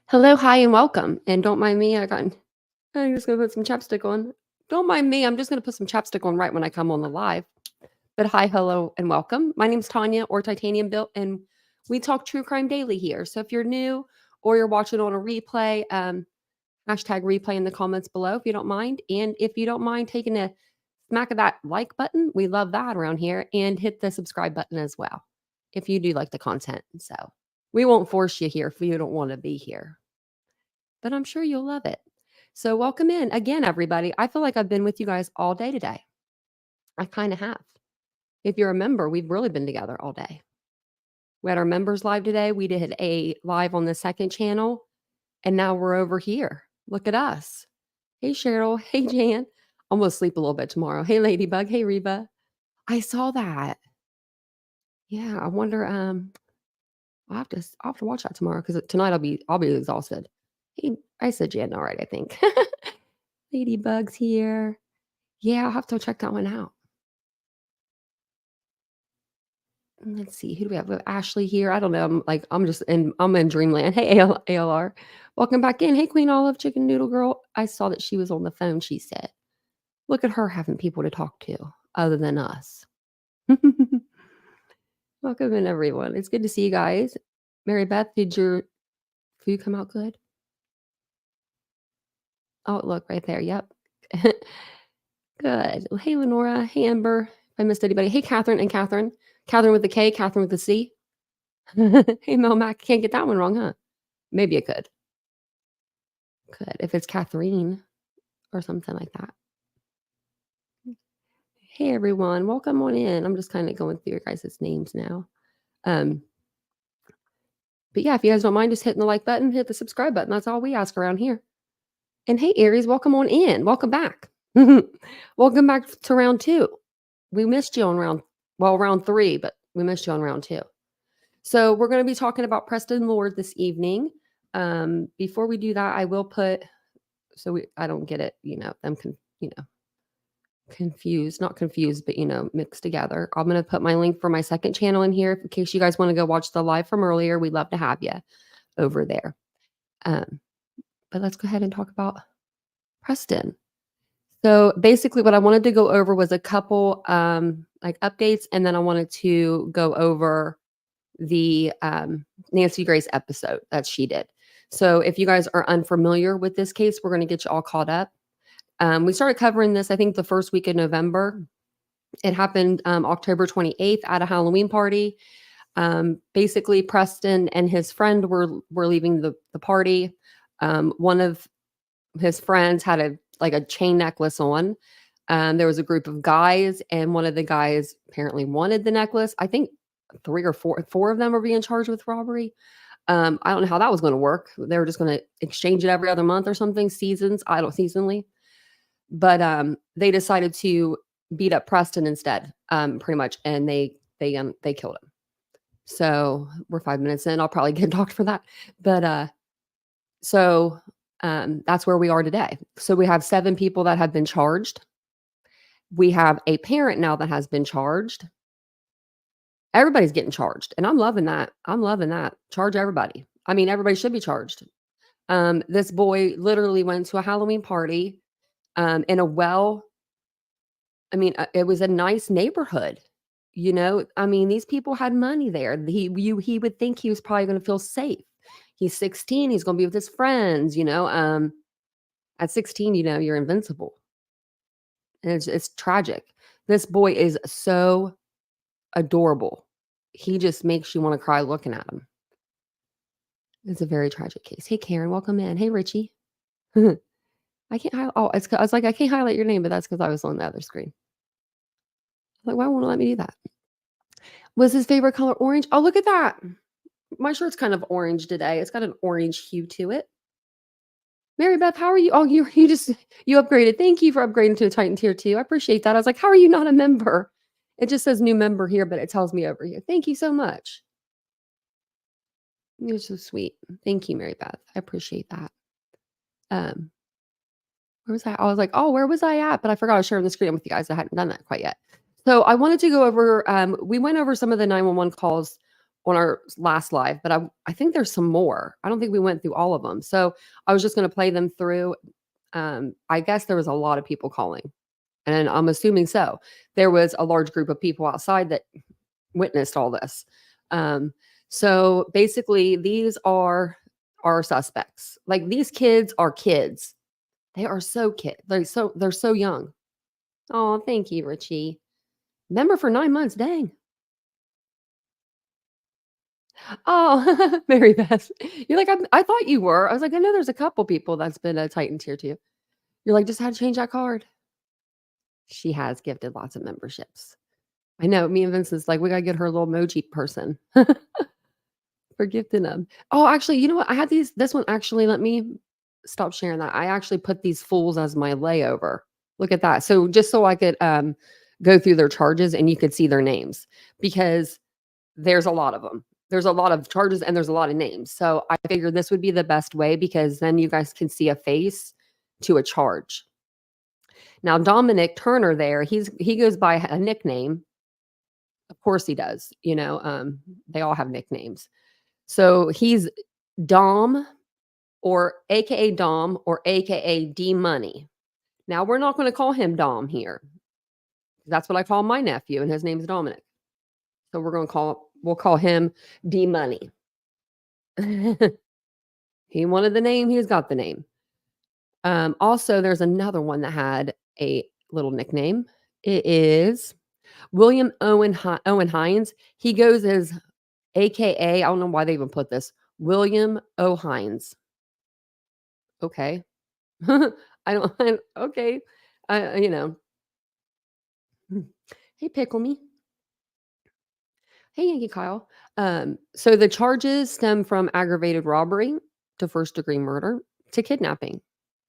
Hello, hi, and welcome. And don't mind me, I'm just gonna put some chapstick on. Don't mind me, I'm just gonna put some chapstick on right when I come on the live. But hi, hello, and welcome. My name's Tanya or TitaniumBuilt, and we talk true crime daily here. So if you're new or you're watching on a replay, hashtag replay in the comments below if you don't mind. And if you don't mind taking a smack of that like button, we love that around here. And hit the subscribe button as well if you do like the content. So we won't force you here if you don't want to be here, but I'm sure you'll love it. So welcome in again, everybody. I feel like I've been with you guys all day today. I kind of have. If you remember, we've really been together all day. We had our members live today. We did a live on the second channel, and now we're over here. Look at us. Hey, Cheryl. Hey, Jan. I'm going to sleep a little bit tomorrow. Hey, Ladybug. Hey, Reba. I saw that. Yeah, I wonder. I'll have to watch that tomorrow because tonight I'll be exhausted. Hey, I said Jan already, I think. Ladybug's here. Yeah, I'll have to check that one out. Let's see, who do we have? We have Ashley here. I don't know. I'm in dreamland. Hey, ALR. Welcome back in. Hey, Queen Olive, Chicken Noodle Girl. I saw that she was on the phone, she said. Look at her having people to talk to other than us. Welcome in, everyone. It's good to see you guys. Mary Beth, did your food come out good? Oh, look right there. Yep. Good. Well, hey, Lenora. Hey, Amber. If I missed anybody. Hey, Catherine and Catherine. Catherine with the K, Catherine with the C. Hey, Mel Mac. Can't get that one wrong, huh? Maybe it could. Could. If it's Catherine or something like that. Hey, everyone. Welcome on in. I'm just kind of going through your guys' names now. But yeah, if you guys don't mind just hitting the like button, hit the subscribe button. That's all we ask around here. And hey, Aries, welcome on in. Welcome back. Welcome back to round 2. We missed you on round 3, but we missed you on round 2. So we're going to be talking about Preston Lord this evening. Before we do that, I will put, I don't get it, confused, not confused, but, mixed together. I'm going to put my link for my second channel in here in case you guys want to go watch the live from earlier. We'd love to have you over there. But let's go ahead and talk about Preston. So basically what I wanted to go over was a couple updates, and then I wanted to go over the Nancy Grace episode that she did. So if you guys are unfamiliar with this case, we're going to get you all caught up. We started covering this, I think, the first week of November. It happened October 28th at a Halloween party. Basically, Preston and his friend were leaving the party. One of his friends had a chain necklace on. There was a group of guys, and one of the guys apparently wanted the necklace. I think 3 or 4 of them are being charged with robbery. I don't know how that was going to work. They were just going to exchange it every other month or something, seasonally. But they decided to beat up Preston instead, pretty much, and they killed him. So we're 5 minutes in. I'll probably get docked for that. But that's where we are today. So we have 7 people that have been charged. We have a parent now that has been charged. Everybody's getting charged, and I'm loving that. Charge everybody. I mean, everybody should be charged. This boy literally went to a Halloween party in it was a nice neighborhood. These people had money there. He would think he was probably going to feel safe. He's 16. He's going to be with his friends. At 16, you're invincible. And it's tragic. This boy is so adorable. He just makes you want to cry looking at him. It's a very tragic case. Hey, Karen, welcome in. Hey, Richie. I can't highlight. Oh, I was like, I can't highlight your name, but that's because I was on the other screen. Like, why won't it let me do that? Was his favorite color orange? Oh, look at that. My shirt's kind of orange today. It's got an orange hue to it. Mary Beth, how are you? Oh, you upgraded. Thank you for upgrading to a Titan tier 2. I appreciate that. I was like, how are you not a member? It just says new member here, but it tells me over here. Thank you so much. You're so sweet. Thank you, Mary Beth. I appreciate that. Where was I? I was like, oh, where was I at? But I forgot I was sharing the screen with you guys. I hadn't done that quite yet. So I wanted to go over, we went over some of the 911 calls on our last live, but I think there's some more. I don't think we went through all of them. So I was just going to play them through. I guess there was a lot of people calling, and I'm assuming so. There was a large group of people outside that witnessed all this. So basically, these are our suspects. Like, these kids are kids. They are so kid. They're so young. Oh, thank you, Richie. Member for 9 months. Dang. Oh, Mary Beth. You're like, I thought you were. I was like, I know there's a couple people that's been a Titan tier too. You're like, just had to change that card. She has gifted lots of memberships. I know. Me and Vincent's like, we gotta get her a little emoji person for gifting them. Oh, actually, you know what? I had this one actually. Let me stop sharing that. I actually put these fools as my layover. Look at that. So just so I could go through their charges and you could see their names, because there's a lot of them. There's a lot of charges and there's a lot of names. So I figured this would be the best way, because then you guys can see a face to a charge. Now, Dominic Turner there, he goes by a nickname. Of course he does. They all have nicknames. So he's Dom, or AKA Dom, or AKA D Money. Now, we're not going to call him Dom here. That's what I call my nephew, and his name's Dominic. So we'll call him D Money. He wanted the name, he's got the name. Also, there's another one that had a little nickname. It is William Owen Hines. He goes as AKA, I don't know why they even put this, William O. Hines. Okay. Okay. Hey, Pickle Me. Hey, Yankee Kyle. So the charges stem from aggravated robbery to first-degree murder to kidnapping.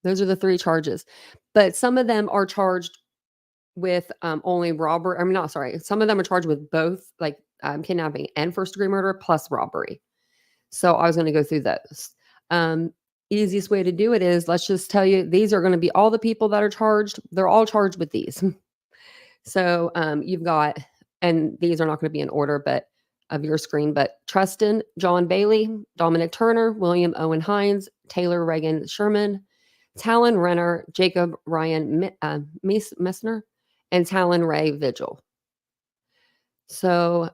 Those are the 3 charges. But some of them are charged with only robbery. I'm not sorry. Some of them are charged with both, like kidnapping and first-degree murder plus robbery. So I was going to go through those. Easiest way to do it is, let's just tell you, these are going to be all the people that are charged. They're all charged with these. So you've got, and these are not going to be in order, but of your screen, but Preston John Bailey, Dominic Turner, William Owen Hines, Taylor Reagan Sherman, Talon Renner, Jacob Ryan Messner, and Talon Ray Vigil. So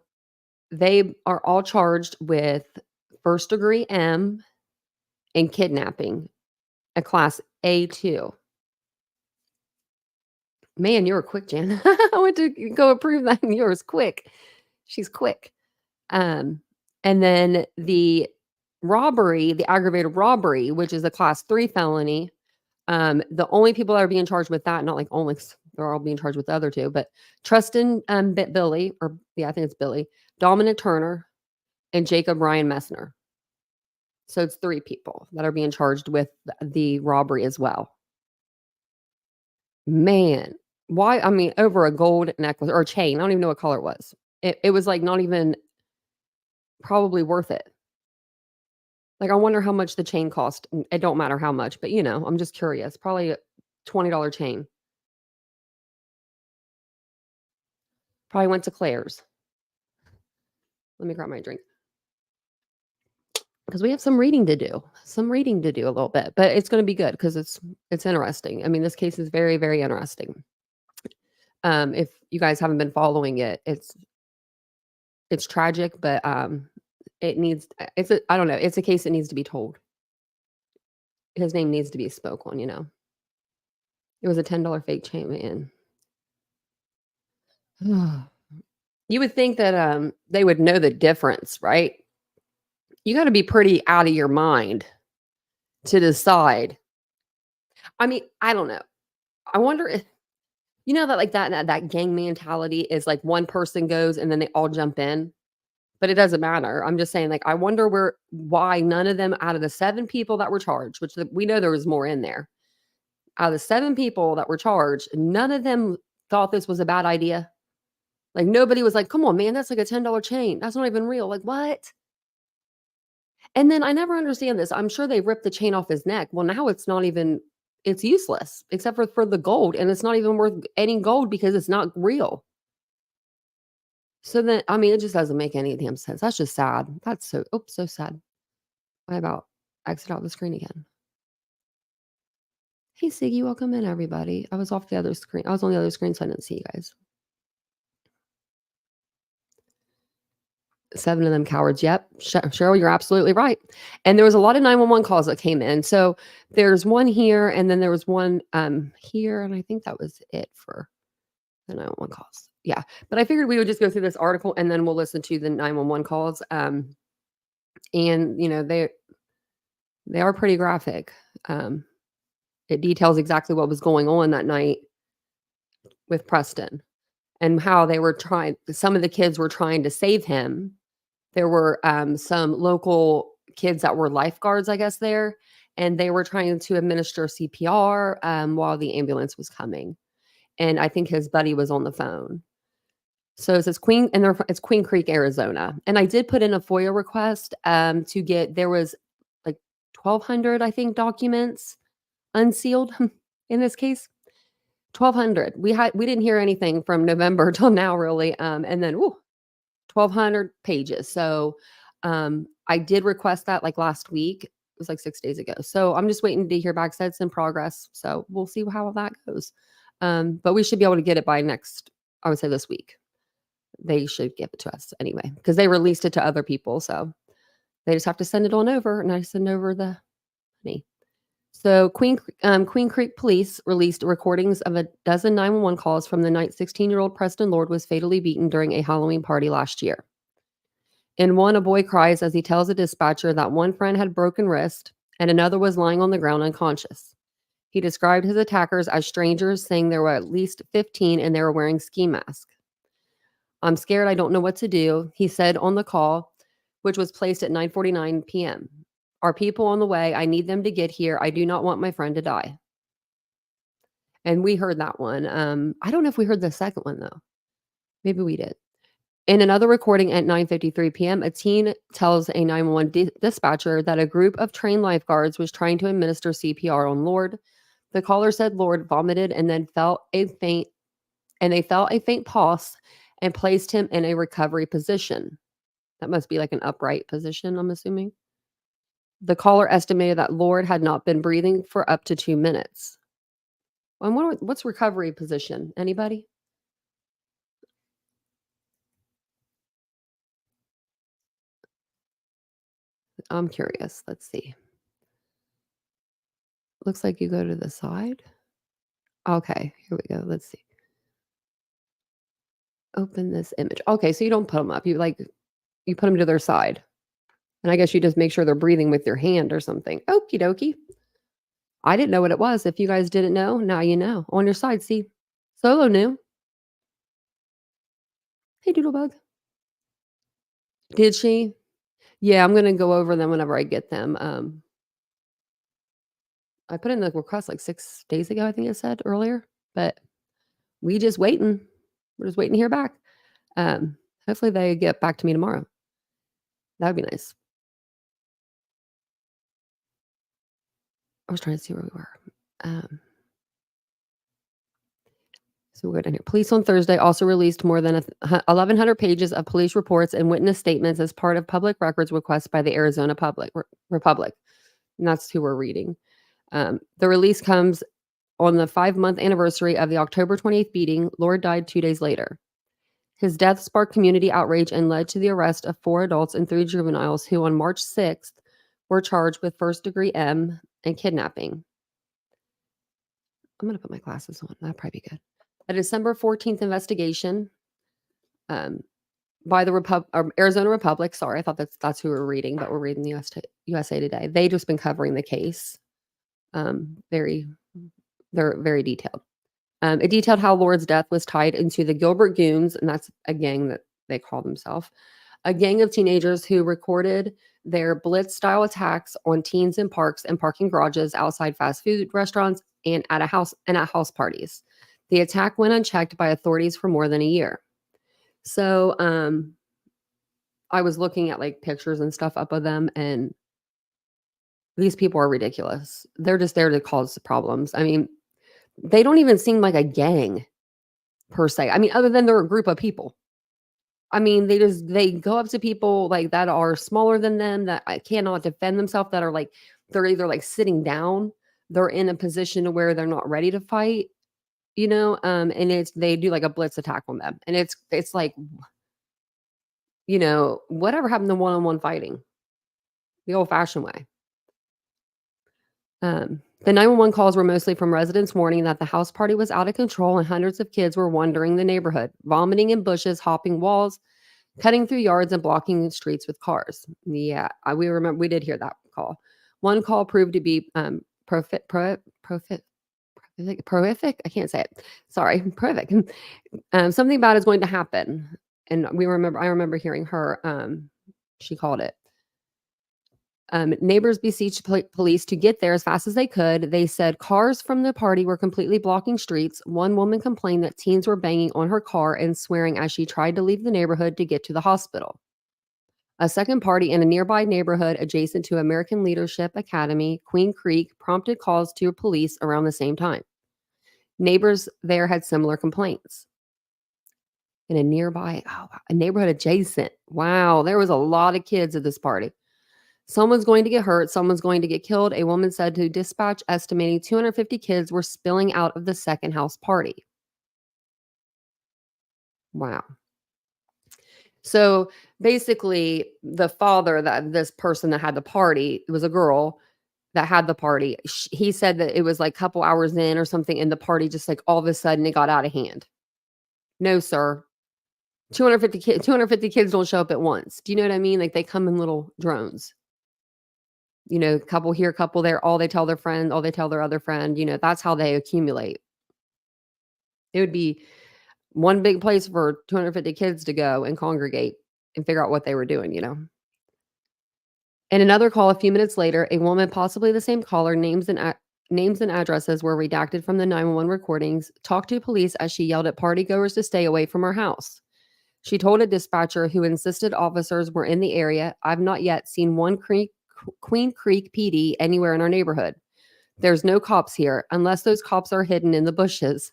they are all charged with first degree M and kidnapping, a class A2. Man, you were quick, Jan. I went to go approve that, and yours quick. She's quick. And then the robbery, the aggravated robbery, which is a class 3 felony. The only people that are being charged with that, not like only, they're all being charged with the other 2, but Preston Billy, or yeah, I think it's Billy, Dominic Turner, and Jacob Ryan Messner. So it's 3 people that are being charged with the robbery as well. Man, why? I mean, over a gold necklace or a chain. I don't even know what color it was. It was like not even probably worth it. Like, I wonder how much the chain cost. It don't matter how much, but I'm just curious. Probably a $20 chain. Probably went to Claire's. Let me grab my drink. Because we have some reading to do. A little bit, but it's going to be good because it's interesting. I mean, this case is very, very interesting. If you guys haven't been following it, it's tragic, but I don't know. It's a case that needs to be told. His name needs to be spoke on, It was a $10 fake chain, man. You would think that they would know the difference, right? You got to be pretty out of your mind to decide. I mean, I don't know. I wonder if that, like, that gang mentality is like one person goes and then they all jump in. But it doesn't matter. I'm just saying, like, I wonder why none of them, out of the 7 people that were charged, which we know there was more in there, out of the 7 people that were charged, none of them thought this was a bad idea. Like, nobody was like, come on, man, that's like a $10 chain. That's not even real. Like, what? And then I never understand this. I'm sure they ripped the chain off his neck. Well, now it's useless except for the gold. And it's not even worth any gold because it's not real. So then, I mean, it just doesn't make any damn sense. That's just sad. That's so sad. I about exit out the screen again. Hey, Siggy, welcome in, everybody. I was off the other screen. I was on the other screen, so I didn't see you guys. 7 of them cowards. Yep. Cheryl, you're absolutely right. And there was a lot of 911 calls that came in. So there's one here, and then there was one here, and I think that was it for the 911 calls. Yeah. But I figured we would just go through this article and then we'll listen to the 911 calls. And they are pretty graphic. It details exactly what was going on that night with Preston and how they were some of the kids were trying to save him. There were some local kids that were lifeguards, I guess, there, and they were trying to administer CPR while the ambulance was coming. And I think his buddy was on the phone. So it says it's Queen Creek, Arizona. And I did put in a FOIA request there was like 1,200, I think, documents unsealed in this case. 1,200. We didn't hear anything from November till now, really. And then 1,200 pages. So I did request that like last week. It was like 6 days ago. So I'm just waiting to hear back. Said it's in progress. So we'll see how that goes. But we should be able to get it by I would say this week. They should give it to us anyway, because they released it to other people. So they just have to send it on over, and I send over the money. So Queen Creek Police released recordings of a dozen 911 calls from the night 16-year-old Preston Lord was fatally beaten during a Halloween party last year. In one, a boy cries as he tells a dispatcher that one friend had broken wrist and another was lying on the ground unconscious. He described his attackers as strangers, saying there were at least 15 and they were wearing ski masks. I'm scared. I don't know what to do, he said on the call, which was placed at 9:49 p.m. Are people on the way? I need them to get here. I do not want my friend to die. And we heard that one. I don't know if we heard the second one, though. Maybe we did. In another recording at 9:53 p.m., a teen tells a 911 dispatcher that a group of trained lifeguards was trying to administer CPR on Lord. The caller said Lord vomited and then they felt a faint pulse and placed him in a recovery position. That must be like an upright position, I'm assuming. The caller estimated that Lord had not been breathing for up to 2 minutes. What's recovery position? Anybody? I'm curious. Let's see. Looks like you go to the side. Okay, here we go. Let's see. Open this image. Okay, so you don't put them up. You put them to their side. And I guess you just make sure they're breathing with your hand or something. Okie dokie. I didn't know what it was. If you guys didn't know, now you know. On your side, see? Solo knew. Hey, Doodlebug. Did she? Yeah, I'm gonna go over them whenever I get them. I put in the request like 6 days ago, I think it said earlier, but we just waiting. We're just waiting to hear back. Hopefully they get back to me tomorrow. That'd be nice. I was trying to see where we were. So we'll go down here. Police on Thursday also released more than 1,100 pages of police reports and witness statements as part of public records request by the Arizona Republic. And that's who we're reading. The release comes on the 5-month anniversary of the October 28th beating. Lord died 2 days later. His death sparked community outrage and led to the arrest of 4 adults and 3 juveniles who on March 6th were charged with first-degree M and kidnapping. I'm going to put my glasses on. That'd probably be good. A December 14th investigation by the Arizona Republic. Sorry, I thought that's who we're reading, but we're reading the USA Today. They just been covering the case. They're very detailed. It detailed how Lord's death was tied into the Gilbert Goons, and that's a gang that they call themselves, a gang of teenagers who recorded their blitz-style attacks on teens in parks and parking garages outside fast food restaurants and at house parties. The attack went unchecked by authorities for more than a year. So I was looking at like pictures and stuff up of them, and these people are ridiculous. They're just there to cause problems. I mean, they don't even seem like a gang per se. I mean, other than they're a group of people. I mean, they go up to people, like, that are smaller than them, that cannot defend themselves, that are, like they're either, like, sitting down, they're in a position to where they're not ready to fight, and they do, like, a blitz attack on them, and it's like, whatever happened to one-on-one fighting? The old-fashioned way. The 911 calls were mostly from residents warning that the house party was out of control and hundreds of kids were wandering the neighborhood, vomiting in bushes, hopping walls, cutting through yards, and blocking the streets with cars. Yeah, we did hear that call. One call proved to be prolific. I can't say it. Sorry, prolific. Something bad is going to happen, and I remember hearing her. She called it. Neighbors beseeched police to get there as fast as they could. They said cars from the party were completely blocking streets. One woman complained that teens were banging on her car and swearing as she tried to leave the neighborhood to get to the hospital. A second party in a nearby neighborhood adjacent to American Leadership Academy, Queen Creek, prompted calls to police around the same time. Neighbors there had similar complaints. In a nearby, a neighborhood adjacent. Wow, there was a lot of kids at this party. Someone's going to get hurt. Someone's going to get killed. A woman said to dispatch, estimating 250 kids were spilling out of the second house party. Wow. So basically, the father that this person that had the party, it was a girl that had the party. He said that it was like a couple hours in or something, and the party just like all of a sudden it got out of hand. No, sir. 250 kids don't show up at once. Do you know what I mean? Like they come in little drones. Couple here, couple there, all they tell their friend, all they tell their other friend, that's how they accumulate. It would be one big place for 250 kids to go and congregate and figure out what they were doing. In another call a few minutes later, a woman, possibly the same caller, names and addresses were redacted from the 911 recordings, talked to police as she yelled at partygoers to stay away from her house. She told a dispatcher who insisted officers were in the area, "I've not yet seen Queen Creek PD anywhere in our neighborhood. There's no cops here unless those cops are hidden in the bushes."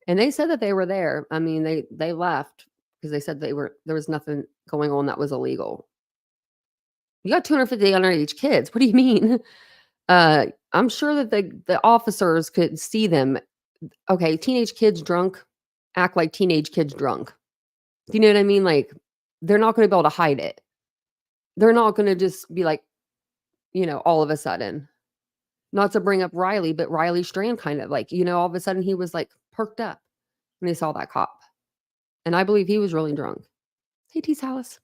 And they said that they were there. I mean, they left because they said there was nothing going on that was illegal. You got 250 underage kids. What do you mean? I'm sure that the officers could see them. Okay, teenage kids drunk act like teenage kids drunk. Do you know what I mean? Like, they're not going to be able to hide it. They're not going to just be like, all of a sudden. Not to bring up Riley, but Riley Strand kind of like, all of a sudden he was like perked up when they saw that cop. And I believe he was really drunk. Hey, T. Salas.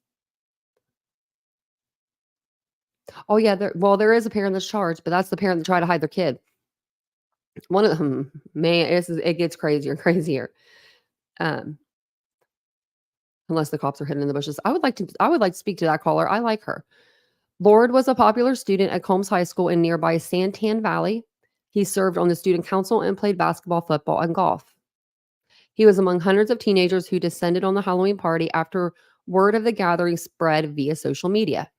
Oh, yeah. There is a parent that's charged, but that's the parent that tried to hide their kid. One of them, man, it gets crazier and crazier. Unless the cops are hidden in the bushes. I would like to speak to that caller. I like her. Lord was a popular student at Combs High School in nearby Santan Valley. He served on the student council and played basketball, football, and golf. He was among hundreds of teenagers who descended on the Halloween party after word of the gathering spread via social media.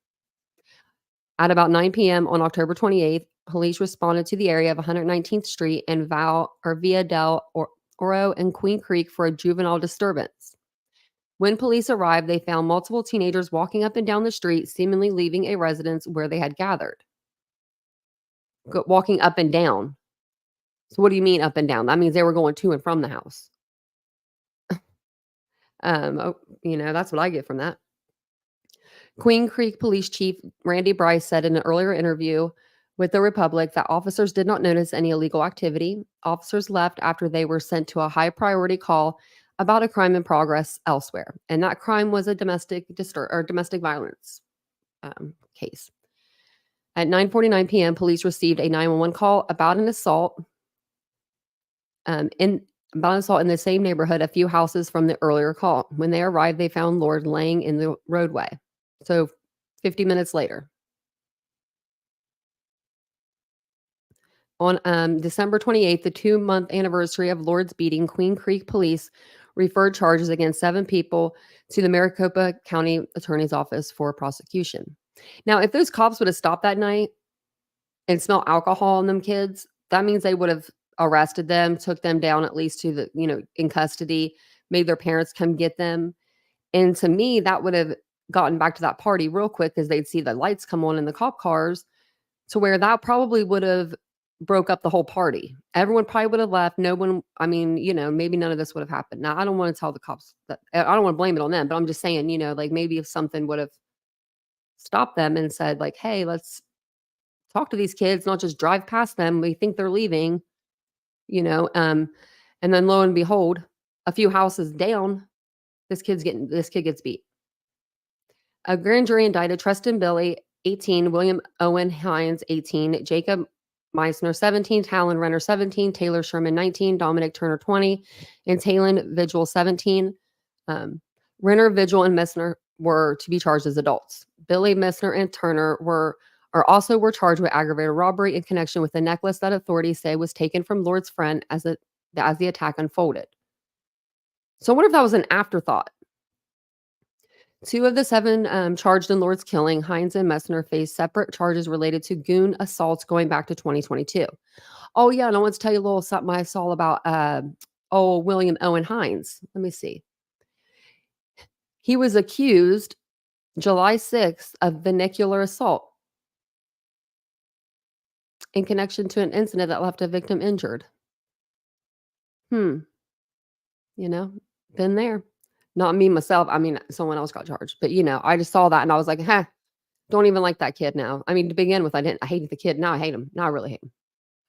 At about 9 p.m. on October 28th, police responded to the area of 119th Street and Via del Oro and Queen Creek for a juvenile disturbance. When police arrived, they found multiple teenagers walking up and down the street, seemingly leaving a residence where they had gathered. Walking up and down. So what do you mean up and down? That means they were going to and from the house. That's what I get from that. Queen Creek Police Chief Randy Bryce said in an earlier interview with the Republic that officers did not notice any illegal activity. Officers left after they were sent to a high priority call about a crime in progress elsewhere. And that crime was a domestic violence case. At 9:49 p.m., police received a 911 call about an assault in the same neighborhood, a few houses from the earlier call. When they arrived, they found Lord laying in the roadway. So 50 minutes later. On December 28th, the 2-month anniversary of Lord's beating, Queen Creek police referred charges against 7 people to the Maricopa County Attorney's Office for prosecution. Now, if those cops would have stopped that night and smelled alcohol on them kids, that means they would have arrested them, took them down at least to in custody, made their parents come get them. And to me, that would have gotten back to that party real quick because they'd see the lights come on in the cop cars to where that probably would have broke up the whole party. Everyone probably would have left. No one, I mean, maybe none of this would have happened. Now, I don't want to tell the cops that I don't want to blame it on them, but I'm just saying, like maybe if something would have stopped them and said, like, hey, let's talk to these kids, not just drive past them. We think they're leaving, you know. And then lo and behold, a few houses down, this kid gets beat. A grand jury indicted Preston Billy, 18, William Owen Hines, 18, Jacob Meissner, 17, Talon Renner, 17, Taylor Sherman, 19, Dominic Turner, 20, and Talon Vigil, 17. Renner, Vigil, and Messner were to be charged as adults. Billy, Messner, and Turner were charged with aggravated robbery in connection with the necklace that authorities say was taken from Lord's friend as the attack unfolded. So I wonder if that was an afterthought. 2 of the 7 charged in Lord's killing, Hines and Messner, faced separate charges related to goon assaults going back to 2022. Oh, yeah, and I want to tell you a little something I saw about William Owen Hines. Let me see. He was accused July 6th of vehicular assault in connection to an incident that left a victim injured. Been there. Not me myself. I mean, someone else got charged. But, I just saw that and I was like, don't even like that kid now. I mean, to begin with, I hated the kid. Now I hate him. Now I really hate him.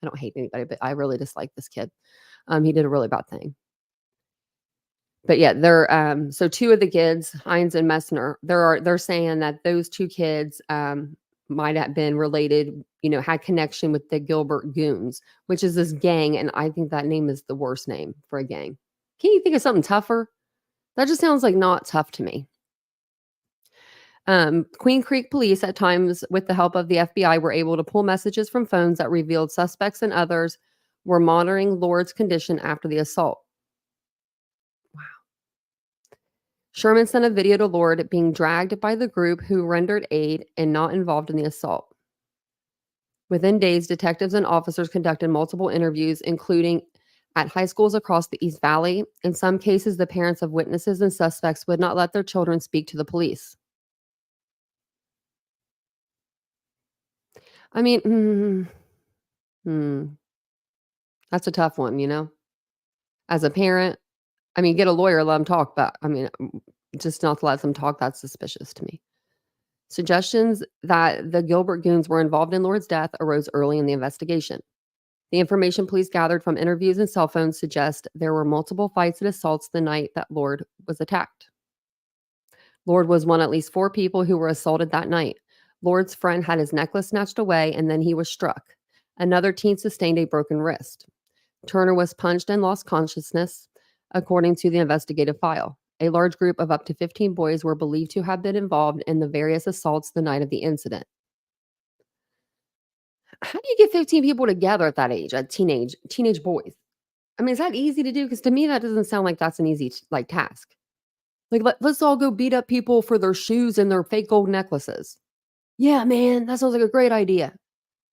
I don't hate anybody, but I really dislike this kid. He did a really bad thing. But yeah, so 2 of the kids, Hines and Messner, they're saying that those 2 kids might have been related, had connection with the Gilbert Goons, which is this gang, and I think that name is the worst name for a gang. Can you think of something tougher? That just sounds like not tough to me. Queen Creek police, at times with the help of the FBI, were able to pull messages from phones that revealed suspects and others were monitoring Lord's condition after the assault. Wow. Sherman sent a video to Lord being dragged by the group who rendered aid and not involved in the assault. Within days, detectives and officers conducted multiple interviews, including at high schools across the East Valley. In some cases, the parents of witnesses and suspects would not let their children speak to the police. I mean, that's a tough one, As a parent, I mean, get a lawyer, let them talk, but I mean, just not to let them talk, that's suspicious to me. Suggestions that the Gilbert Goons were involved in Lord's death arose early in the investigation. The information police gathered from interviews and cell phones suggest there were multiple fights and assaults the night that Lord was attacked. Lord was one of at least 4 people who were assaulted that night. Lord's friend had his necklace snatched away and then he was struck. Another teen sustained a broken wrist. Turner was punched and lost consciousness, according to the investigative file. A large group of up to 15 boys were believed to have been involved in the various assaults the night of the incident. How do you get 15 people together at that age, teenage boys? I mean, is that easy to do? Because to me, that doesn't sound like that's an easy task. Like, let's all go beat up people for their shoes and their fake gold necklaces. Yeah, man, that sounds like a great idea.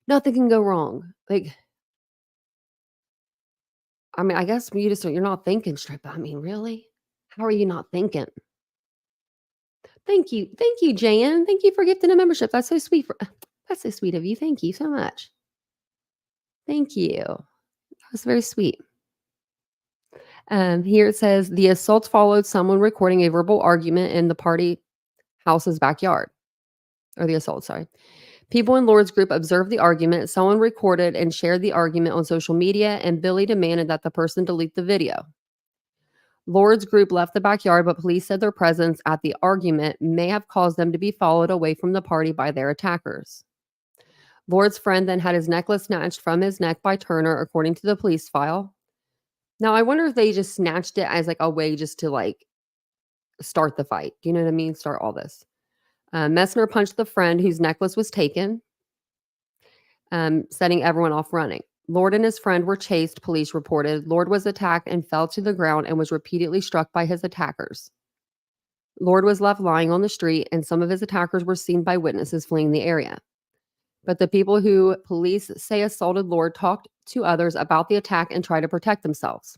Nothing can go wrong. Like, I mean, I guess you're not thinking straight, but I mean, really? How are you not thinking? Thank you. Thank you, Jan. Thank you for gifting a membership. That's so sweet. That's so sweet of you. Thank you so much. Thank you. That was very sweet. Here it says the assault followed someone recording a verbal argument in the party house's backyard. Or the assault, sorry. People in Lord's group observed the argument. Someone recorded and shared the argument on social media, and Billy demanded that the person delete the video. Lord's group left the backyard, but police said their presence at the argument may have caused them to be followed away from the party by their attackers. Lord's friend then had his necklace snatched from his neck by Turner, according to the police file. Now, I wonder if they just snatched it as like a way just to start the fight. Do you know what I mean? Start all this. Messner punched the friend whose necklace was taken, setting everyone off running. Lord and his friend were chased, police reported. Lord was attacked and fell to the ground and was repeatedly struck by his attackers. Lord was left lying on the street, and some of his attackers were seen by witnesses fleeing the area. But the people who police say assaulted Lord talked to others about the attack and tried to protect themselves.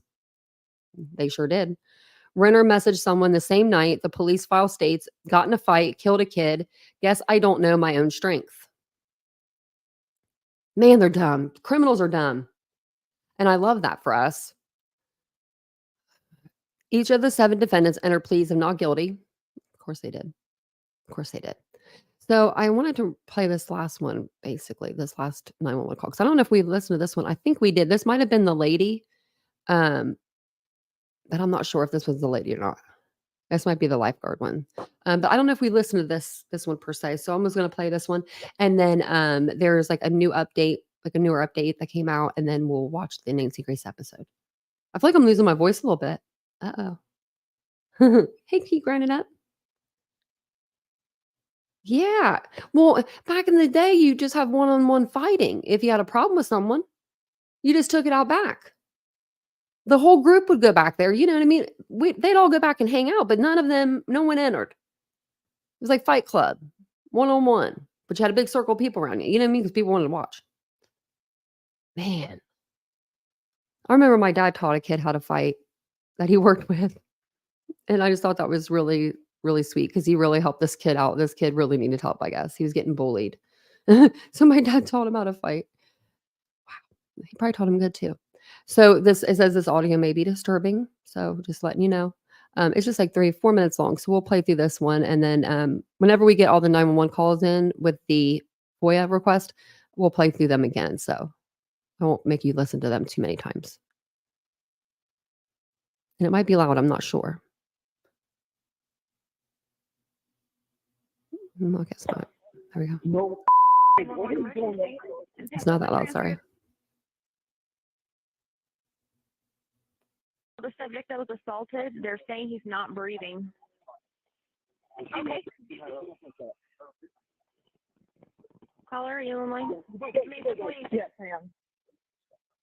They sure did. Renner messaged someone the same night. The police file states, got in a fight, killed a kid. Guess I don't know my own strength. Man, they're dumb. Criminals are dumb. And I love that for us. Each of the 7 defendants entered pleas of not guilty. Of course they did. Of course they did. So I wanted to play this last one, basically, this last 911 call. Because I don't know if we listened to this one. I think we did. This might have been the lady. But I'm not sure if this was the lady or not. This might be the lifeguard one. But I don't know if we listened to this one per se. So I'm just going to play this one. And then there's like a new update, like a newer update that came out. And then we'll watch the Nancy Grace episode. I feel like I'm losing my voice a little bit. Uh-oh. Hey, keep grinding up. Yeah. Well, back in the day, you just have one-on-one fighting. If you had a problem with someone, you just took it out back. The whole group would go back there. You know what I mean? They'd all go back and hang out, but no one entered. It was like Fight Club, one-on-one, but you had a big circle of people around you. You know what I mean? Because people wanted to watch. Man. I remember my dad taught a kid how to fight that he worked with. And I just thought that was really, really sweet because he really helped this kid out. This kid really needed help, I guess. He was getting bullied. So my dad taught him how to fight. Wow. He probably taught him good too. So it says this audio may be disturbing. So just letting you know. It's just like 3-4 minutes long. So we'll play through this one. And then whenever we get all the 911 calls in with the FOIA request, we'll play through them again. So I won't make you listen to them too many times. And it might be loud. I'm not sure. I guess not. There we go. No. What are you doing? It's not that loud. Sorry. The subject that was assaulted, they're saying he's not breathing. Okay. Caller, are you on line? Yes, I am.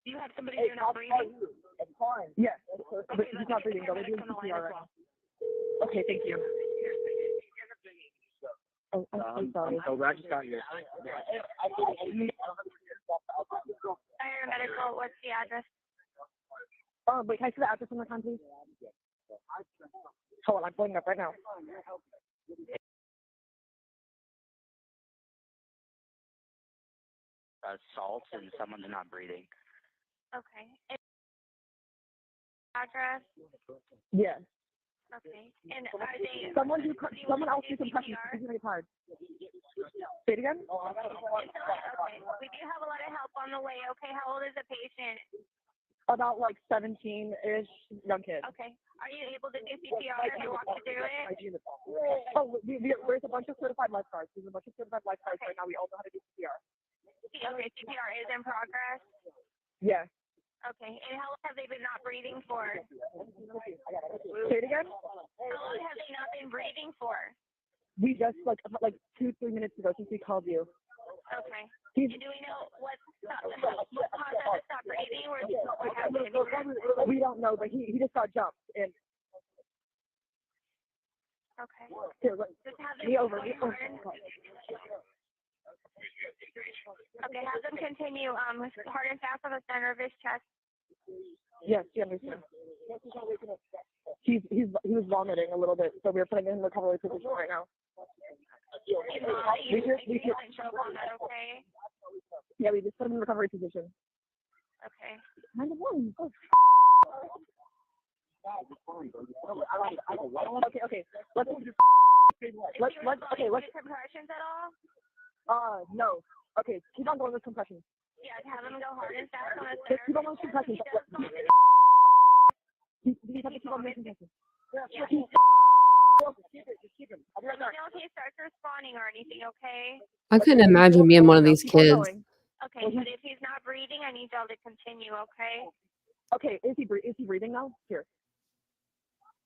Do you have somebody here not breathing? It's fine. Yes, but Okay, he's not breathing. Go ahead and on the line CPR as right well. now. Okay, thank you. Oh, I'm so sorry. So I just got here. Medical, what's the address? Wait, can I see the address one more time, please? Hold on, I'm pulling it up right now. Assault and someone's not breathing. Okay. Address? Yes. Okay. And are they... Someone else do some questions. This is hard. Say it again? Okay. We do have a lot of help on the way. Okay, how old is the patient? About like 17-ish, young kid. Okay. Are you able to do CPR if you walk you through it? Oh, there's a bunch of certified lifeguards. There's a bunch of certified lifeguards right now. We all know how to do CPR. Okay, CPR is in progress. Yes. Okay. And how long have they been not breathing for? Say it again? How long have they not been breathing for? We just like 2-3 minutes ago since we called you. Okay. And do we know what caused them to stop breathing, or what happened? We don't know, but he just got jumped and. Okay. Here, Just have them me over. Okay, have them continue hard and fast on the center of his chest. Yes, she understands. He was vomiting a little bit, so we're putting him in recovery position right now. Okay. Yeah, we just put him in recovery position. Okay. Okay. Let's Compressions at all? no. Okay, keep on going with compressions. Yeah, have him go hard and fast on the Just center. keep on with compressions. You have to keep on with compressions. Yeah. Keep him. I'll be right Let back. me know if he starts responding or anything, okay? I couldn't imagine being one of these Keep on kids. going. Okay, but if he's not breathing, I need y'all to continue, okay? Okay, is he breathing now? Here.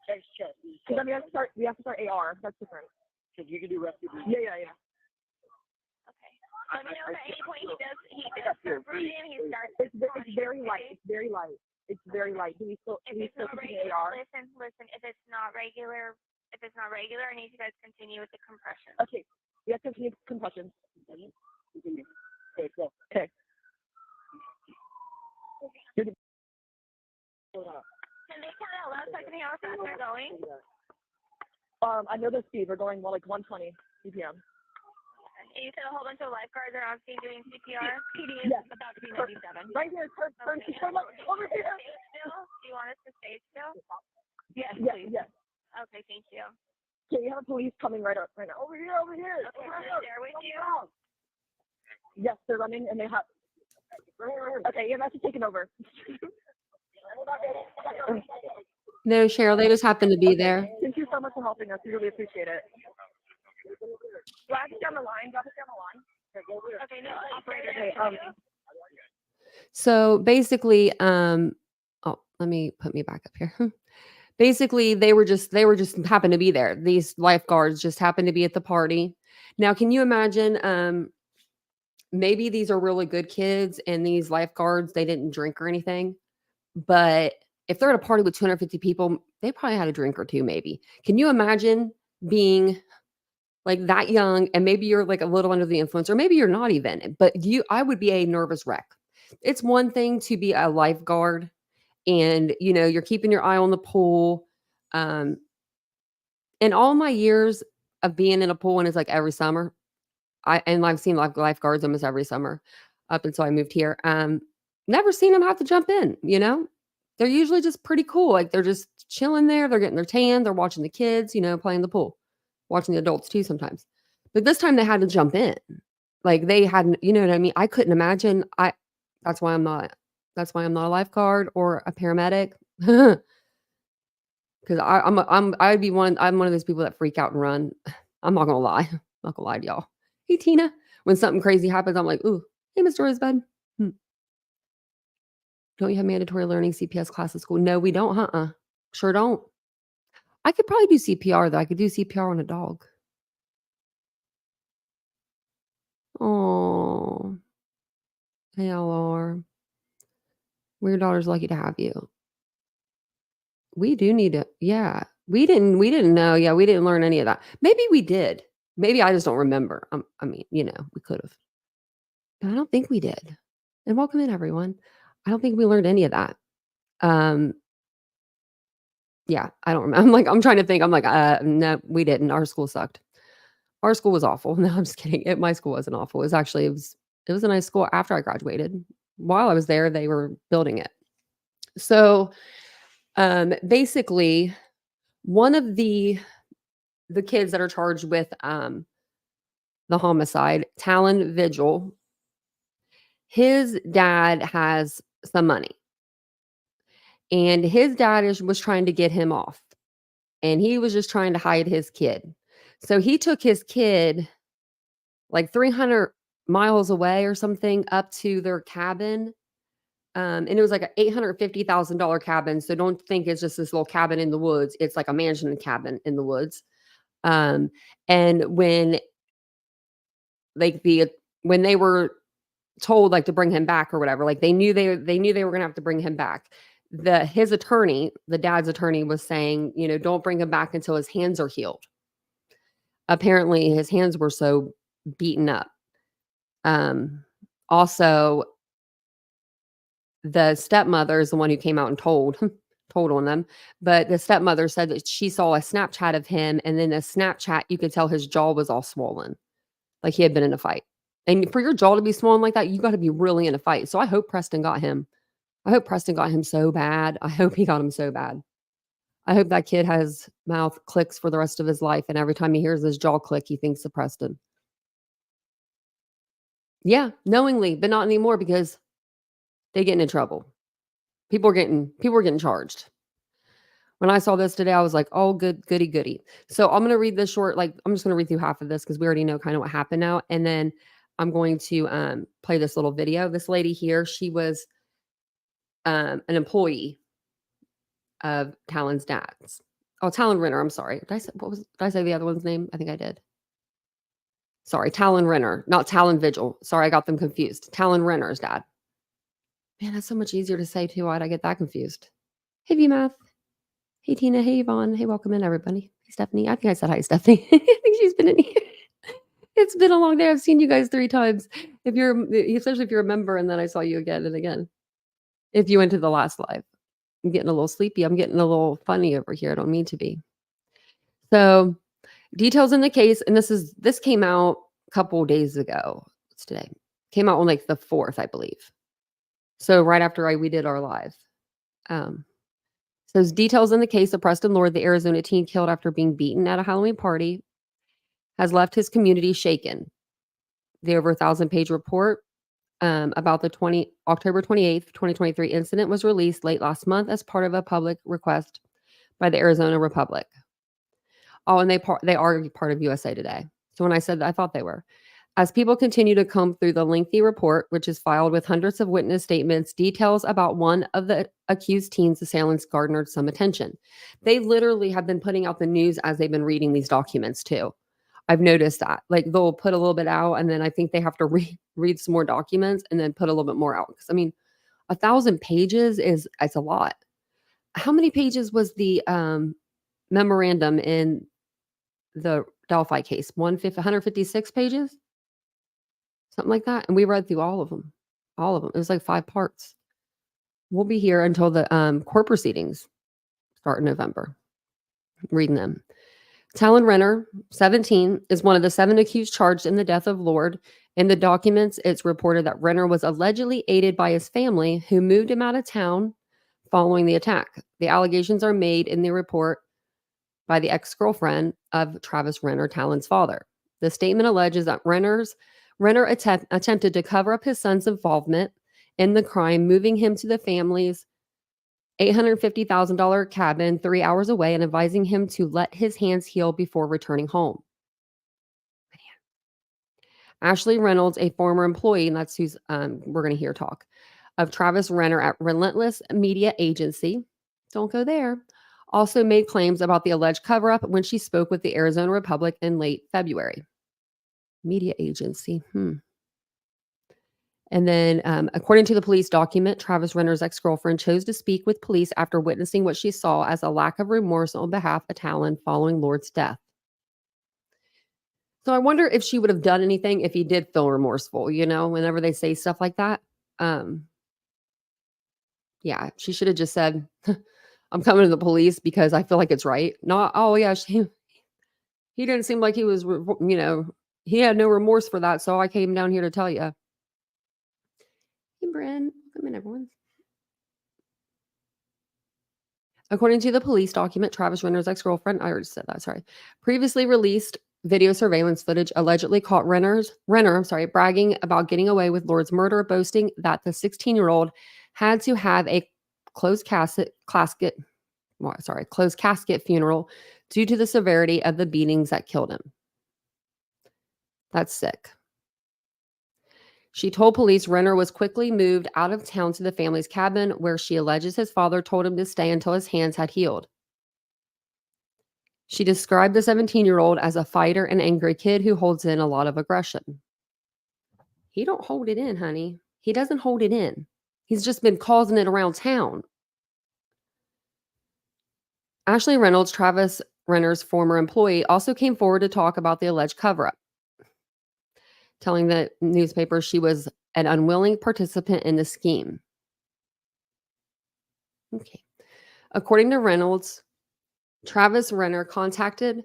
Because then we have to start AR. That's different. You can do rescue. Yeah. Okay. Let me know if at any point he does start breathing, he starts It's very light. It's very light. Do we still If it's not do regular, AR? listen, if it's not regular, I need you guys to continue with the compression. Okay. We have to continue concussions. Okay, go. Okay. Can they count out loud so I can anything else as they're going? I know the speed. We're going more like 120 BPM. And you said a whole bunch of lifeguards are on scene doing CPR. PD is Yes. about to be 97. Right here, turn, Okay. turn left, over here. Stay still? Do you want us to stay still? Yes, please. yes. Okay, thank you. Okay, you have police coming right up right now. Over here, over here. Okay, over so they're with you? Yes, they're running and they have. Okay, EMS is taking over. No, Cheryl, they just happened to be there. Thank you so much for helping us. We really appreciate it. Do I have to stay on the line? Do I have to stay on the line? Okay, no, operator. Okay, So basically, oh, let me put me back up here. Basically, they were just happened to be there. These lifeguards just happened to be at the party. Now, can you imagine? Maybe these are really good kids, and these lifeguards, they didn't drink or anything. But if they're at a party with 250 people, they probably had a drink or two, maybe. Can you imagine being like that young, and maybe you're like a little under the influence, or maybe you're not even, but I would be a nervous wreck. It's one thing to be a lifeguard and, you're keeping your eye on the pool. In all my years of being in a pool, and it's like every summer, I've seen lifeguards almost every summer up until I moved here. Never seen them have to jump in, They're usually just pretty cool. Like they're just chilling there. They're getting their tan. They're watching the kids, playing the pool, watching the adults too sometimes. But this time they had to jump in. Like they hadn't, you know what I mean? I couldn't imagine. That's why I'm not a lifeguard or a paramedic. Because I'm one of those people that freak out and run. I'm not gonna lie. I'm not gonna lie to y'all. Hey Tina, when something crazy happens, I'm like, ooh, hey Mr. Rosebud. Don't you have mandatory learning CPS class at school? No, we don't. Sure don't. I could probably do CPR though. I could do CPR on a dog. Oh, hey LR. Well, your daughter's lucky to have you. We do need to, yeah. We didn't know. Yeah, we didn't learn any of that. Maybe we did. Maybe I just don't remember. I mean, we could have. But I don't think we did. And welcome in, everyone. I don't think we learned any of that. Yeah, I don't remember. I'm trying to think. I'm like, no, we didn't. Our school sucked. Our school was awful. No, I'm just kidding. My school wasn't awful. It was a nice school after I graduated. While I was there, they were building it. So basically, one of the kids that are charged with the homicide, Talon Vigil, his dad has some money. And his dad was trying to get him off. And he was just trying to hide his kid. So he took his kid like 300 miles away or something up to their cabin. And it was like an $850,000 cabin. So don't think it's just this little cabin in the woods. It's like a mansion cabin in the woods. And when when they were told like to bring him back or whatever, like they knew they were going to have to bring him back. His attorney, the dad's attorney, was saying, don't bring him back until his hands are healed. Apparently his hands were so beaten up. Also, the stepmother is the one who came out and told on them. But the stepmother said that she saw a Snapchat of him, and then the Snapchat, you could tell his jaw was all swollen, like he had been in a fight. And for your jaw to be swollen like that, you got to be really in a fight. So I hope Preston got him. I hope Preston got him so bad. I hope he got him so bad. I hope that kid has mouth clicks for the rest of his life. And every time he hears his jaw click, he thinks of Preston. Yeah, knowingly, but not anymore because they get into trouble. People are getting charged. When I saw this today, I was like, oh, goody. So I'm going to read this short, I'm just going to read through half of this because we already know kind of what happened now. And then I'm going to play this little video. This lady here, she was an employee of Talon's dad's. Oh, Talon Renner. I'm sorry. Did I say the other one's name? I think I did. Sorry, Talon Renner, not Talon Vigil. Sorry, I got them confused. Talon Renner's dad. Man, that's so much easier to say too. Why'd I get that confused? Hey, VMath. Hey, Tina. Hey, Yvonne. Hey, welcome in, everybody. Hey, Stephanie. I think I said hi, Stephanie. I think she's been in here. It's been a long day. I've seen you guys 3 times. Especially if you're a member, and then I saw you again and again. If you went to the last live. I'm getting a little sleepy. I'm getting a little funny over here. I don't mean to be. So details in the case, and this came out a couple days ago. What's today? Came out on like the 4th, I believe. So right after we did our live. Says details in the case of Preston Lord, the Arizona teen killed after being beaten at a Halloween party, has left his community shaken. The over 1,000-page report about the October 28th, 2023 incident was released late last month as part of a public request by the Arizona Republic. Oh, and they are part of USA Today. So when I said that, I thought they were. As people continue to comb through the lengthy report, which is filed with hundreds of witness statements, details about one of the accused teens' assailants garnered some attention. They literally have been putting out the news as they've been reading these documents too. I've noticed that. Like they'll put a little bit out and then I think they have to read some more documents and then put a little bit more out. Because I mean, 1,000 pages it's a lot. How many pages was the memorandum in the Delphi case? 156 pages? Something like that. And we read through all of them. All of them. It was like 5 parts. We'll be here until the court proceedings start in November. Reading them. Talon Renner, 17, is one of the 7 accused charged in the death of Lord. In the documents, it's reported that Renner was allegedly aided by his family, who moved him out of town following the attack. The allegations are made in the report by the ex-girlfriend of Travis Renner, Talon's father. The statement alleges that Renner attempted to cover up his son's involvement in the crime, moving him to the family's $850,000 cabin 3 hours away and advising him to let his hands heal before returning home. Ashley Reynolds, a former employee, and that's who's we're going to hear talk, of Travis Renner at Relentless Media Agency, don't go there, also made claims about the alleged cover-up when she spoke with the Arizona Republic in late February. Media agency. And then, according to the police document, Travis Renner's ex-girlfriend chose to speak with police after witnessing what she saw as a lack of remorse on behalf of Talon following Lord's death. So I wonder if she would have done anything if he did feel remorseful, whenever they say stuff like that. Yeah, she should have just said, I'm coming to the police because I feel like it's right. Not, oh yeah, he didn't seem like he was, he had no remorse for that. So I came down here to tell you. Hey, Bryn. Come in, everyone. According to the police document, Travis Renner's ex-girlfriend, I already said that, sorry, previously released video surveillance footage allegedly caught Renner, bragging about getting away with Lord's murder, boasting that the 16-year-old had to have a closed casket funeral due to the severity of the beatings that killed him. That's sick. She told police Renner was quickly moved out of town to the family's cabin, where she alleges his father told him to stay until his hands had healed. She described the 17-year-old as a fighter and angry kid who holds in a lot of aggression. He don't hold it in, honey. He doesn't hold it in. He's just been causing it around town. Ashley Reynolds, Travis Renner's former employee, also came forward to talk about the alleged cover-up, telling the newspaper she was an unwilling participant in the scheme. Okay. According to Reynolds, Travis Renner connected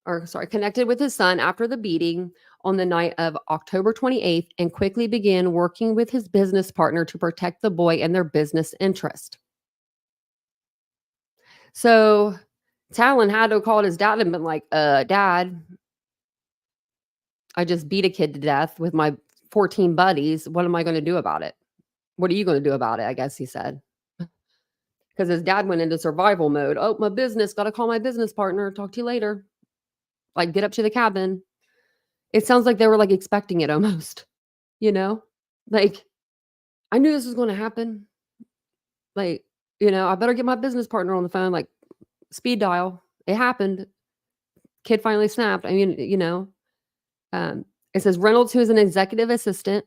with his son after the beating on the night of October 28th and quickly began working with his business partner to protect the boy and their business interest. So Talon had to have called his dad and been like, Dad, I just beat a kid to death with my 14 buddies. What am I going to do about it? What are you going to do about it? I guess he said. Because his dad went into survival mode. Oh, my business. Got to call my business partner. Talk to you later. Like, get up to the cabin. It sounds like they were like expecting it almost. Like, I knew this was going to happen. Like, I better get my business partner on the phone. Like, speed dial. It happened. Kid finally snapped. I mean, it says Reynolds, who is an executive assistant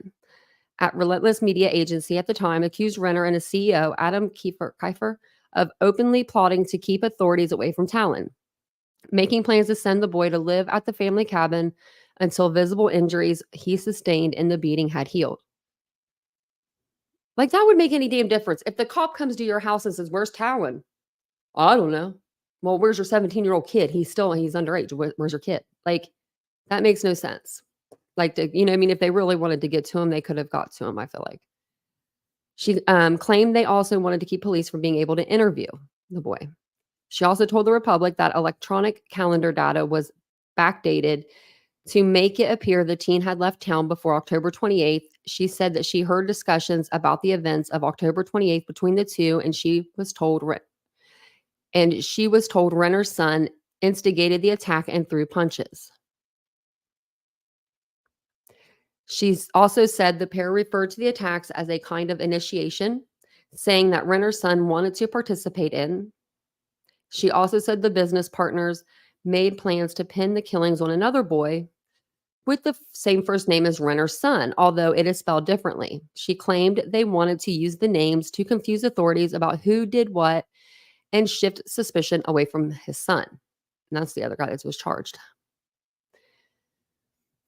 at Relentless Media Agency at the time, accused Renner and his CEO, Adam Kiefer, of openly plotting to keep authorities away from Talon, making plans to send the boy to live at the family cabin until visible injuries he sustained in the beating had healed. Like, that would make any damn difference. If the cop comes to your house and says, "Where's Talon?" "I don't know." "Well, where's your 17-year-old kid? He's underage. Where's your kid?" Like, that makes no sense. Like, you know what I mean? If they really wanted to get to him, they could have got to him, I feel like. She claimed they also wanted to keep police from being able to interview the boy. She also told the Republic that electronic calendar data was backdated to make it appear the teen had left town before October 28th. She said that she heard discussions about the events of October 28th between the two, and she was told Renner's son instigated the attack and threw punches. She's also said the pair referred to the attacks as a kind of initiation, saying that Renner's son wanted to participate in. She also said the business partners made plans to pin the killings on another boy with the same first name as Renner's son, although it is spelled differently. She claimed they wanted to use the names to confuse authorities about who did what and shift suspicion away from his son. And that's the other guy that was charged.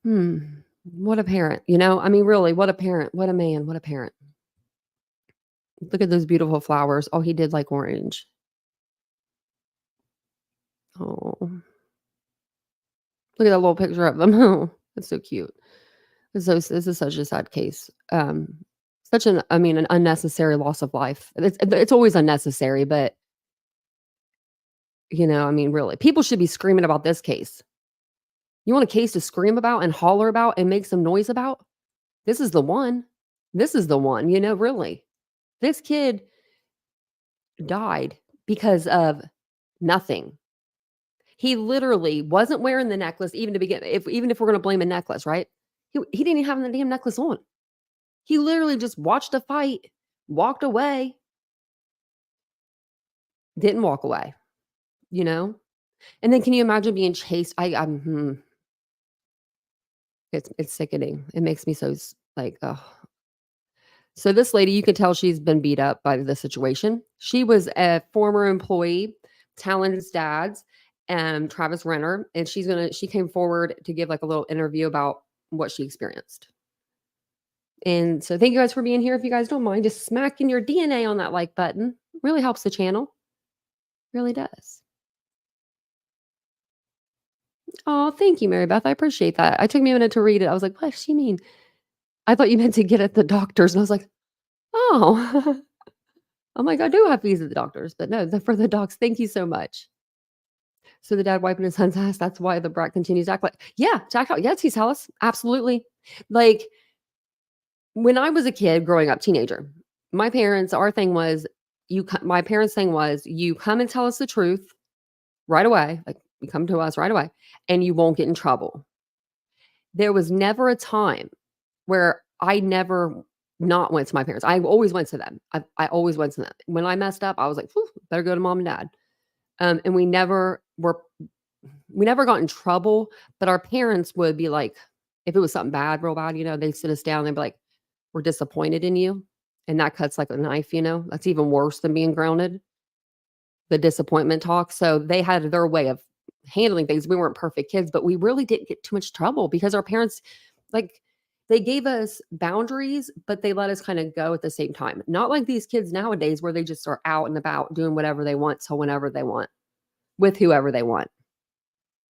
What a parent, you know? I mean, really, what a parent. What a man. What a parent. Look at those beautiful flowers. Oh, he did like orange. Oh, look at that little picture of them. Oh, that's so cute. This is such a sad case. An unnecessary loss of life. It's always unnecessary, but you know, I mean, really, people should be screaming about this case. You want a case to scream about and holler about and make some noise about? This is the one. This is the one, you know, really. This kid died because of nothing. He literally wasn't wearing the necklace even to begin. Even if we're going to blame a necklace, right? He didn't even have the damn necklace on. He literally just watched a fight, walked away, didn't walk away, you know? And then can you imagine being chased? It's sickening. It makes me so like, oh. So this lady, you can tell she's been beat up by the situation. She was a former employee, Talon's dad's, Travis Renner, and she came forward to give like a little interview about what she experienced. And so thank you guys for being here. If you guys don't mind, just smacking your DNA on that like button. Really helps the channel. Really does. Oh, thank you, Mary Beth. I appreciate that. I took me a minute to read it. I was like, what does she mean? I thought you meant to get at the doctors. And I was like, oh, I'm like, I do have fees at the doctors, but no, for the docs. Thank you so much. So the dad wiping his son's ass. That's why the brat continues to act like, yeah, Jack. Yes, he's Alice. Absolutely. Like when I was a kid growing up, teenager, my parents' thing was, you come and tell us the truth right away. Like you come to us right away and you won't get in trouble. There was never a time where I never not went to my parents. I always went to them. I always went to them. When I messed up, I was like, better go to mom and dad. And we never got in trouble, but our parents would be like, if it was something bad, real bad, you know, they'd sit us down. They'd be like, we're disappointed in you. And that cuts like a knife, you know, that's even worse than being grounded. The disappointment talk. So they had their way of handling things. We weren't perfect kids, but we really didn't get too much trouble because our parents, like, they gave us boundaries, but they let us kind of go at the same time. Not like these kids nowadays where they just are out and about doing whatever they want till whenever they want with whoever they want.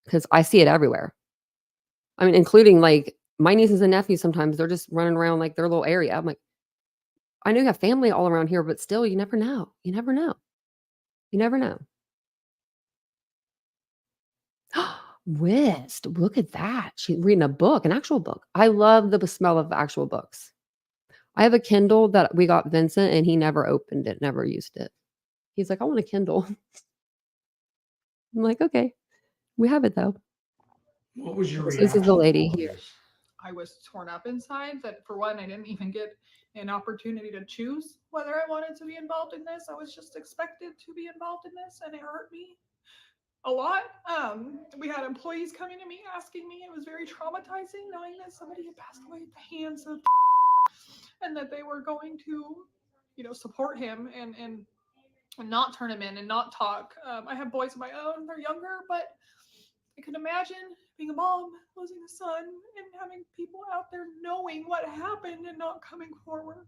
Because I see it everywhere. I mean, including like my nieces and nephews, sometimes they're just running around like their little area. I'm like, I know you have family all around here, but still, you never know. You never know. You never know. Whist. Look at that. She's reading a book, an actual book. I love the smell of actual books. I have a Kindle that we got Vincent and he never opened it, never used it. He's like, I want a Kindle. I'm like, okay, we have it though. What was your This reaction? is the lady to all here. this? I was torn up inside. That for one, I didn't even get an opportunity to choose whether I wanted to be involved in this. I was just expected to be involved in this, and it hurt me a lot. We had employees coming to me asking me. It was very traumatizing knowing that somebody had passed away at the hands of, and that they were going to, support him and not turn him in and not talk. I have boys of my own. They're younger, but I could imagine being a mom, losing a son, and having people out there knowing what happened and not coming forward.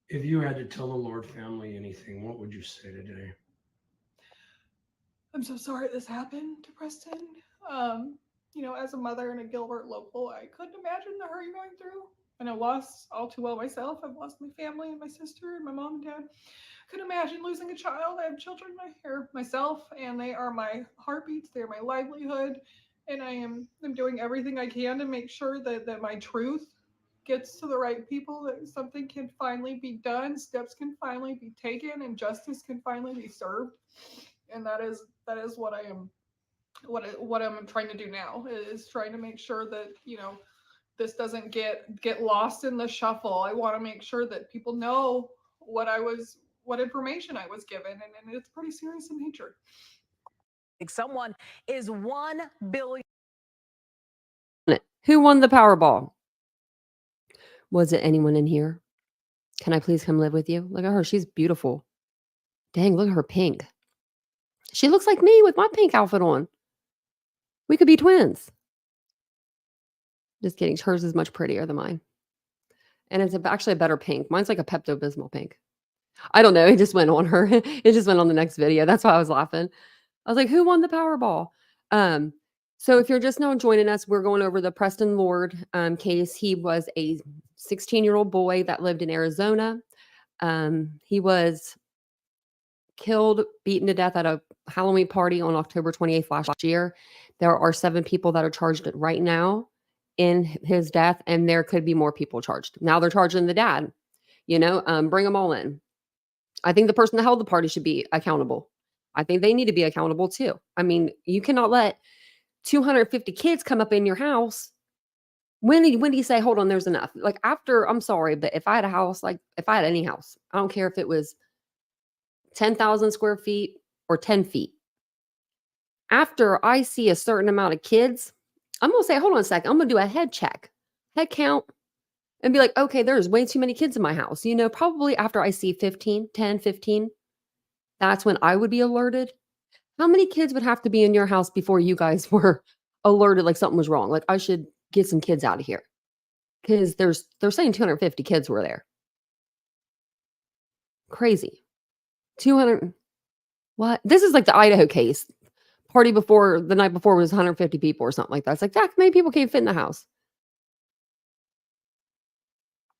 If you had to tell the Lord family anything, what would you say today? I'm so sorry this happened to Preston. As a mother and a Gilbert local, I couldn't imagine the hurt you're going through. And I lost all too well myself. I've lost my family and my sister and my mom and dad. I couldn't imagine losing a child. I have children here myself, and they are my heartbeats. They are my livelihood. And I'm doing everything I can to make sure that my truth gets to the right people, that something can finally be done, steps can finally be taken, and justice can finally be served. And that is what I am what I'm trying to do now, is trying to make sure that this doesn't get lost in the shuffle. I want to make sure that people know what information I was given, and it's pretty serious in nature. Someone is $1 billion. Who won the Powerball? Was it anyone in here? Can I please come live with you? Look at her. She's beautiful. Dang, look at her pink. She looks like me with my pink outfit on. We could be twins. Just kidding. Hers is much prettier than mine. And it's actually a better pink. Mine's like a Pepto-Bismol pink. I don't know. It just went on her. It just went on the next video. That's why I was laughing. I was like, who won the Powerball? So if you're just now joining us, we're going over the Preston Lord case. He was a 16-year-old boy that lived in Arizona. He was killed, beaten to death at a Halloween party on October 28th last year. There are 7 people that are charged right now in his death, and there could be more people charged. Now they're charging the dad, bring them all in. I think the person that held the party should be accountable. I think they need to be accountable too. I mean, you cannot let 250 kids come up in your house. When do you say, hold on, there's enough? Like after, I'm sorry, but if I had a house, like if I had any house, I don't care if it was 10,000 square feet or 10 feet. After I see a certain amount of kids, I'm going to say, hold on a second. I'm going to do a head check, head count, and be like, okay, there's way too many kids in my house. Probably after I see 10, 15, that's when I would be alerted. How many kids would have to be in your house before you guys were alerted like something was wrong? Like I should get some kids out of here. Because they're saying 250 kids were there. Crazy. 200. What? This is like the Idaho case. Party before the night before was 150 people or something like that. It's like that many people can't fit in the house.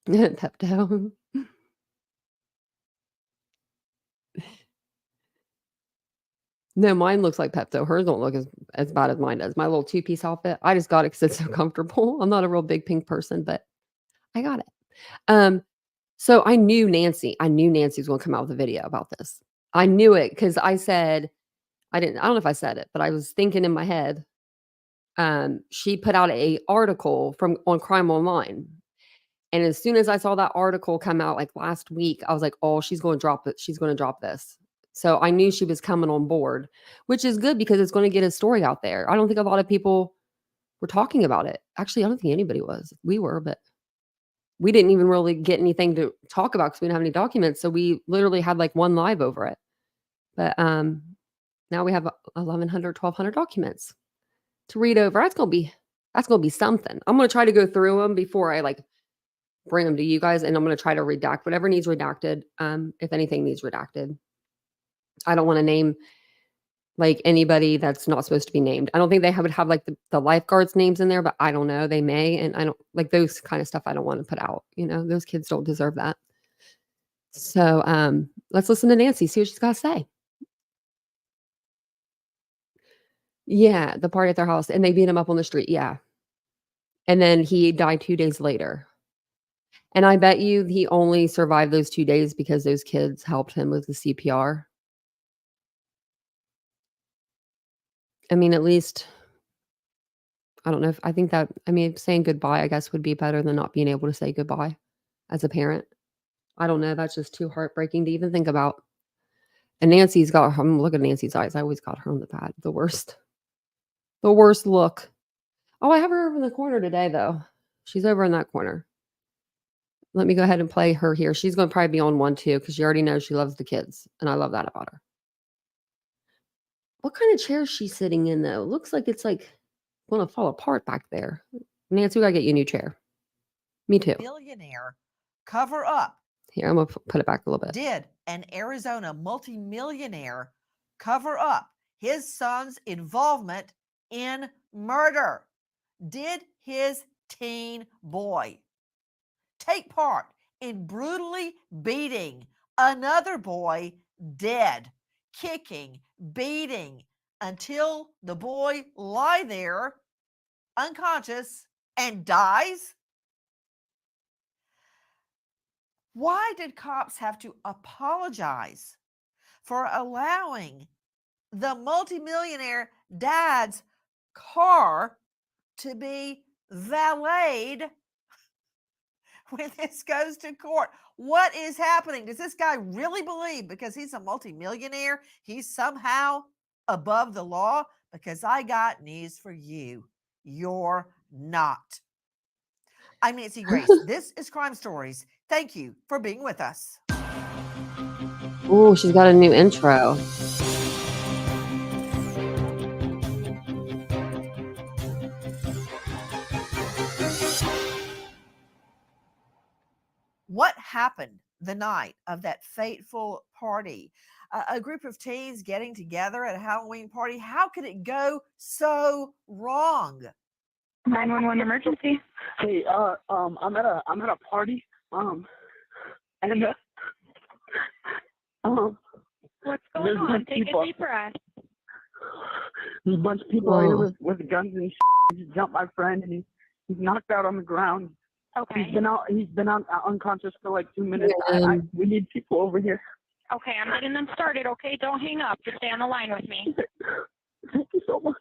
Pepto. No, mine looks like Pepto. Hers don't look as bad as mine does. My little 2-piece outfit. I just got it because it's so comfortable. I'm not a real big pink person, but I got it. So I knew Nancy. I knew Nancy was going to come out with a video about this. I knew it because I said, I don't know if I said it, but I was thinking in my head. She put out a article on Crime Online. And as soon as I saw that article come out like last week, I was like, oh, she's going to drop it. She's going to drop this. So I knew she was coming on board, which is good because it's going to get his story out there. I don't think a lot of people were talking about it. Actually, I don't think anybody was. We were, but we didn't even really get anything to talk about because we didn't have any documents. So we literally had like one live over it. But now we have 1,100, 1,200 documents to read over. That's gonna be something. I'm gonna try to go through them before I like bring them to you guys, and I'm gonna try to redact whatever needs redacted. If anything needs redacted, I don't want to name like anybody that's not supposed to be named. I don't think they would have like the lifeguards' names in there, but I don't know. They may, and I don't like those kind of stuff. I don't want to put out. Those kids don't deserve that. So let's listen to Nancy. See what she's got to say. Yeah, the party at their house, and they beat him up on the street. Yeah. And then he died 2 days later. And I bet you he only survived those 2 days because those kids helped him with the CPR. I mean, at least, I don't know if I think that, saying goodbye, I guess, would be better than not being able to say goodbye as a parent. I don't know. That's just too heartbreaking to even think about. And Nancy's got, look at Nancy's eyes. I always got her on the pad. The worst look. Oh, I have her over in the corner today, though. She's over in that corner. Let me go ahead and play her here. She's going to probably be on one, too, because she already knows she loves the kids. And I love that about her. What kind of chair is she sitting in, though? Looks like it's like going to fall apart back there. Nancy, we got to get you a new chair. Me too. Billionaire cover up Here, I'm gonna put it back a little bit. Did an Arizona multimillionaire cover up his son's involvement in murder? Did his teen boy take part in brutally beating another boy dead, kicking, beating until the boy lie there unconscious and dies? Why did cops have to apologize for allowing the multimillionaire dad's car to be valeted when this goes to court? What is happening? Does this guy really believe because he's a multimillionaire, he's somehow above the law? Because I got news for you. You're not. I'm Nancy Grace. This is Crime Stories. Thank you for being with us. Oh, she's got a new intro. What happened the night of that fateful party? A group of teens getting together at a Halloween party. How could it go so wrong? 911 emergency. Hey, I'm at a party, and What's There's going no on? Take people. a deep breath. there's a bunch of people out here Whoa. with guns and just jumped my friend, and he's knocked out on the ground. Okay. He's been out unconscious for like 2 minutes. We need people over here. Okay, I'm getting them started. Okay, don't hang up. Just stay on the line with me. Thank you so much.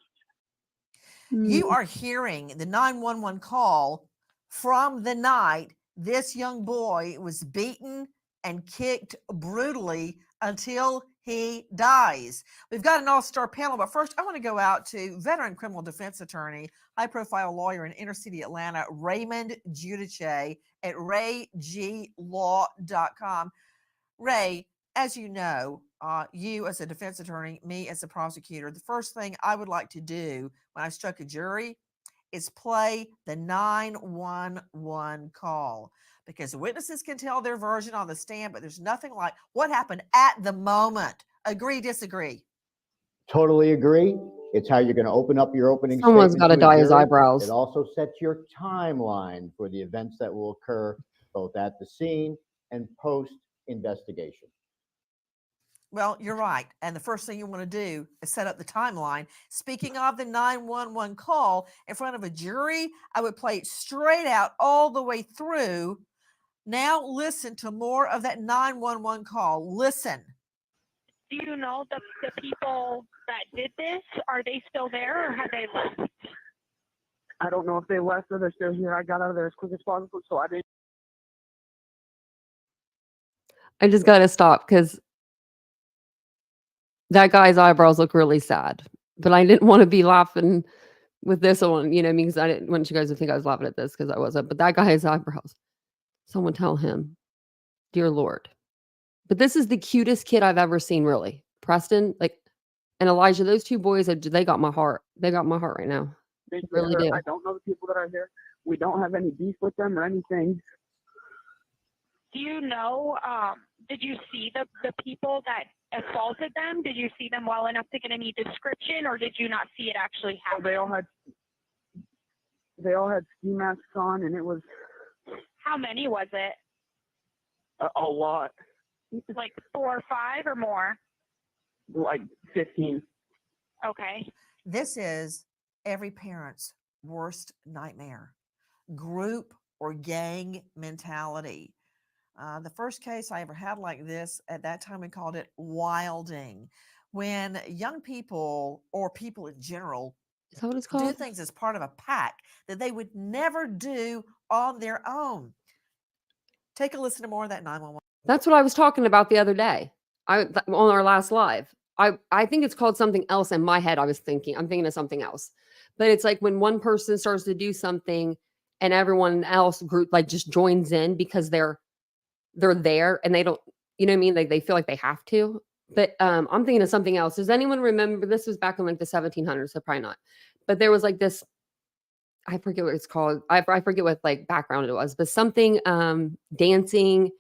You are hearing the 911 call from the night this young boy was beaten and kicked brutally until he dies. We've got an all-star panel, but first I want to go out to veteran criminal defense attorney, high-profile lawyer in inner city Atlanta, Raymond Giudice at rayglaw.com. Ray, as you know, you as a defense attorney, me as a prosecutor, the first thing I would like to do when I struck a jury is play the 911 call, because the witnesses can tell their version on the stand, but there's nothing like what happened at the moment. Agree, disagree? Totally agree. It's how you're going to open up your opening Someone's statement got to to a dye his jury. eyebrows. It also sets your timeline for the events that will occur both at the scene and post investigation. Well, you're right. And the first thing you want to do is set up the timeline. Speaking of the 911 call in front of a jury, I would play it straight out all the way through. Now listen to more of that 911 call. Listen. Do you know the people that did this? Are they still there or have they left? I don't know if they left or they're still here. I got out of there as quick as possible, so I didn't. I just got to stop because that guy's eyebrows look really sad. But I didn't want to be laughing with this one, you know, because I didn't want you guys to think I was laughing at this because I wasn't. But that guy's eyebrows. Someone tell him, dear Lord. But this is the cutest kid I've ever seen, really. Preston, and Elijah, those two boys, they got my heart. They got my heart right now. They really do. I don't know the people that are here. We don't have any beef with them or anything. Do you know, did you see the people that assaulted them? Did you see them well enough to get any description, or did you not see it actually happen? They all had ski masks on, and it was How many was it? a lot, Like 4 or 5 or more? like 15. Okay. This is every parent's worst nightmare. Group or gang mentality. The first case I ever had like this, at that time we called it wilding. When young people or people in general Is that what it's do called? things as part of a pack that they would never do on their own. Take a listen to more of that 911. That's what I was talking about the other day. On our last live. I think it's called something else in my head. I'm thinking of something else. But it's like when one person starts to do something and everyone else group just joins in because they're there and they don't, you know what I mean? They feel like they have to. But I'm thinking of something else. Does anyone remember? This was back in the 1700s, so probably not. But there was this, I forget what it's called. I forget what background it was, but something dancing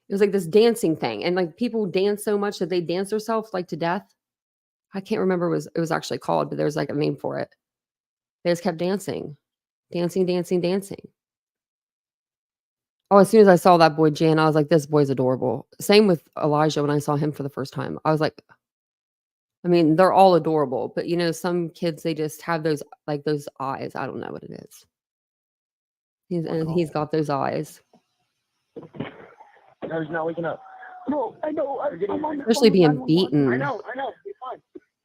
It was like this dancing thing, and like people dance so much that they dance themselves like to death. I can't remember what it was actually called, but there's like a name for it. They just kept dancing, dancing, dancing, dancing. Oh, as soon as I saw that boy Jan, I was like, this boy's adorable. Same with Elijah when I saw him for the first time. I was like, I mean, they're all adorable, but you know, some kids they just have those like those eyes. I don't know what it is. He's got those eyes. He's not waking up. No, I know. I'm on the Especially phone with being 911. beaten. I know. He's fine.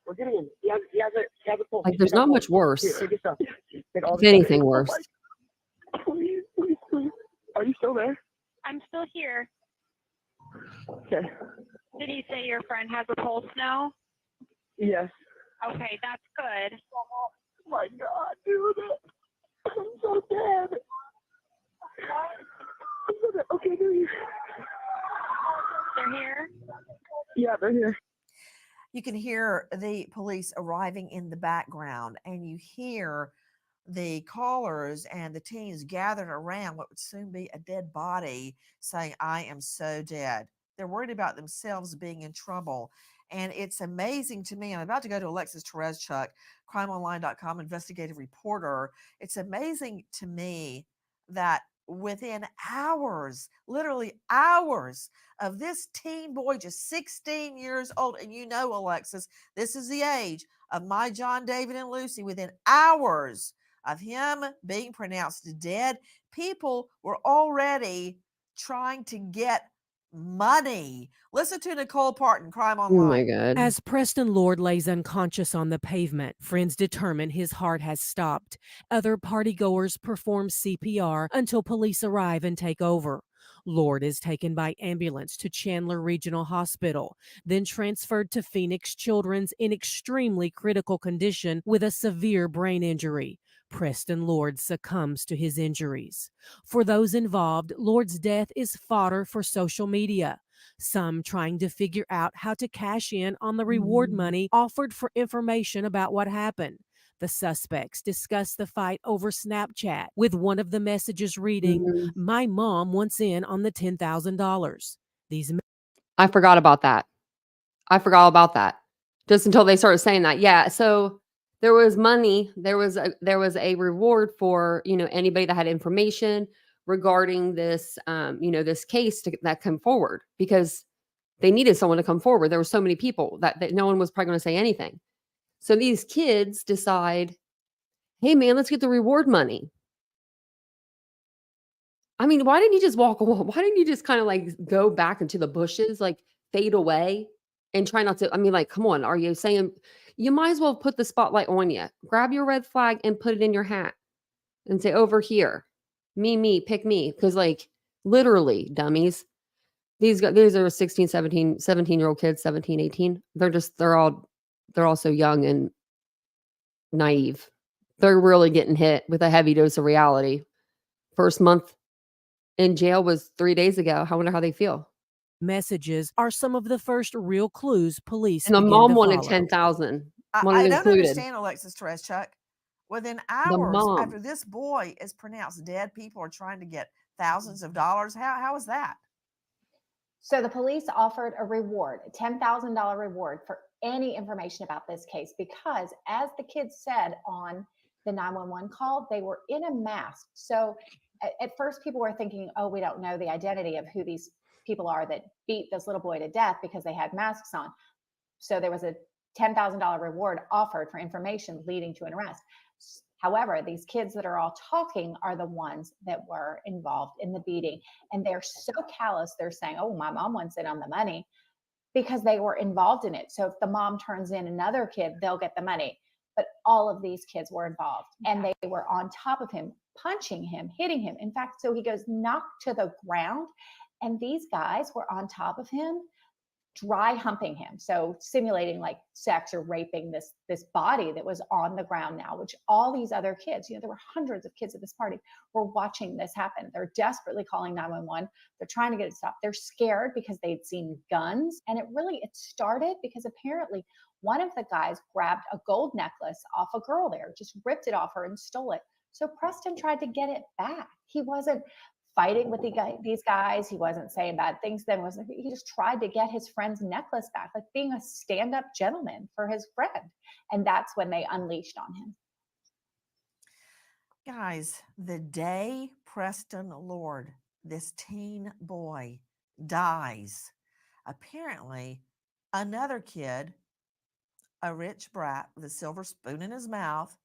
We're getting him. He has a pulse. Like there's not much worse. Here, take your stuff. Take all If the stuff. anything worse. Please, please, please. Are you still there? I'm still here. Okay. Did he say your friend has a pulse now? Yes. Okay, that's good. Oh my God, dude. I'm so dead. I'm so dead. Okay, dude. They're here? Yeah, they're here. You can hear the police arriving in the background, and you hear the callers and the teens gathered around what would soon be a dead body saying, I am so dead. They're worried about themselves being in trouble. And it's amazing to me. I'm about to go to Alexis Tereszchuk, crimeonline.com investigative reporter. It's amazing to me that within hours, literally hours of this teen boy, just 16 years old, and you know, Alexis, this is the age of my John David and Lucy, within hours of him being pronounced dead, people were already trying to get money. Listen to Nicole Parton, Crime Oh my Online. God. As Preston Lord lays unconscious on the pavement, friends determine his heart has stopped. Other partygoers perform CPR until police arrive and take over. Lord is taken by ambulance to Chandler Regional Hospital, then transferred to Phoenix Children's in extremely critical condition with a severe brain injury. Preston Lord succumbs to his injuries. For those involved, Lord's death is fodder for social media. Some trying to figure out how to cash in on the reward money offered for information about what happened. The suspects discussed the fight over Snapchat, with one of the messages reading, "My mom wants in on the $10,000. These I forgot about that. Just until they started saying that. Yeah. So there was money. There was a reward for, you know, anybody that had information regarding this, this case that come forward, because they needed someone to come forward. There were so many people that no one was probably going to say anything. So these kids decide, hey man, let's get the reward money. I mean, why didn't you just walk away? Why didn't you just kind of like go back into the bushes, like fade away and try not to? I mean, like, come on. Are you saying you might as well put the spotlight on you? Grab your red flag and put it in your hat and say, over here, me, pick me. Because, like, literally, dummies, these are 16, 17-year-old kids, 17, 18. They're all so young and naive. They're really getting hit with a heavy dose of reality. First month in jail was 3 days ago. I wonder how they feel. messages are some of the first real clues police And the begin mom to wanted follow. 10,000. I Wanted don't included. understand, Alexis Tereszchuk. Within The hours mom. after this boy is pronounced dead, people are trying to get thousands of dollars. How is that? So the police offered a reward, a $10,000 reward for any information about this case, because as the kids said on the 911 call, they were in a mask. So at first people were thinking, oh, we don't know the identity of who these people are that beat this little boy to death because they had masks on. So there was a $10,000 reward offered for information leading to an arrest. However, these kids that are all talking are the ones that were involved in the beating. And they're so callous. They're saying, oh, my mom wants in on the money, because they were involved in it. So if the mom turns in another kid, they'll get the money. But all of these kids were involved, and they were on top of him, punching him, hitting him. In fact, so he goes knocked to the ground, and these guys were on top of him, dry humping him, so simulating like sex or raping this body that was on the ground now, which all these other kids, there were hundreds of kids at this party, were watching this happen. They're desperately calling 911. They're trying to get it stopped. They're scared because they'd seen guns, and it started because apparently one of the guys grabbed a gold necklace off a girl there, just ripped it off her and stole it. So Preston tried to get it back. He wasn't fighting with these guys. He wasn't saying bad things to them. He just tried to get his friend's necklace back, like being a stand-up gentleman for his friend. And that's when they unleashed on him. Guys, the day Preston Lord, this teen boy, dies, apparently another kid, a rich brat with a silver spoon in his mouth,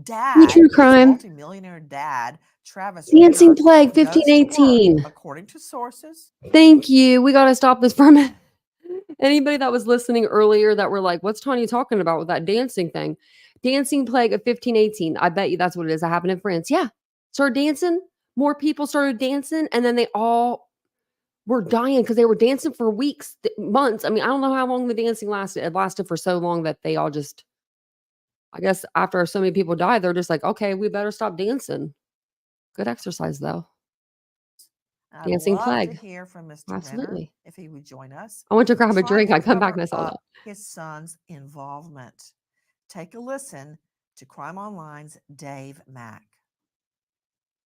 dad, True his crime. multimillionaire dad, Travis Dancing Renner, Plague goes to work, 1518. according to sources. Thank you. We got to stop this for a minute. Anybody that was listening earlier that were like, what's Tanya talking about with that dancing thing? Dancing Plague of 1518. I bet you that's what it is. That happened in France. Yeah. Started dancing. More people started dancing. And then they all were dying because they were dancing for weeks, months. I mean, I don't know how long the dancing lasted. It lasted for so long that they all just, I guess after so many people died, they're just like, okay, we better stop dancing. Good exercise though. I'd Dancing love to Plague. hear from Mr. Renner Absolutely. if he would join us. I went to grab a Try drink. to I come back cover and I saw that. up his son's involvement. Take a listen to Crime Online's Dave Mack.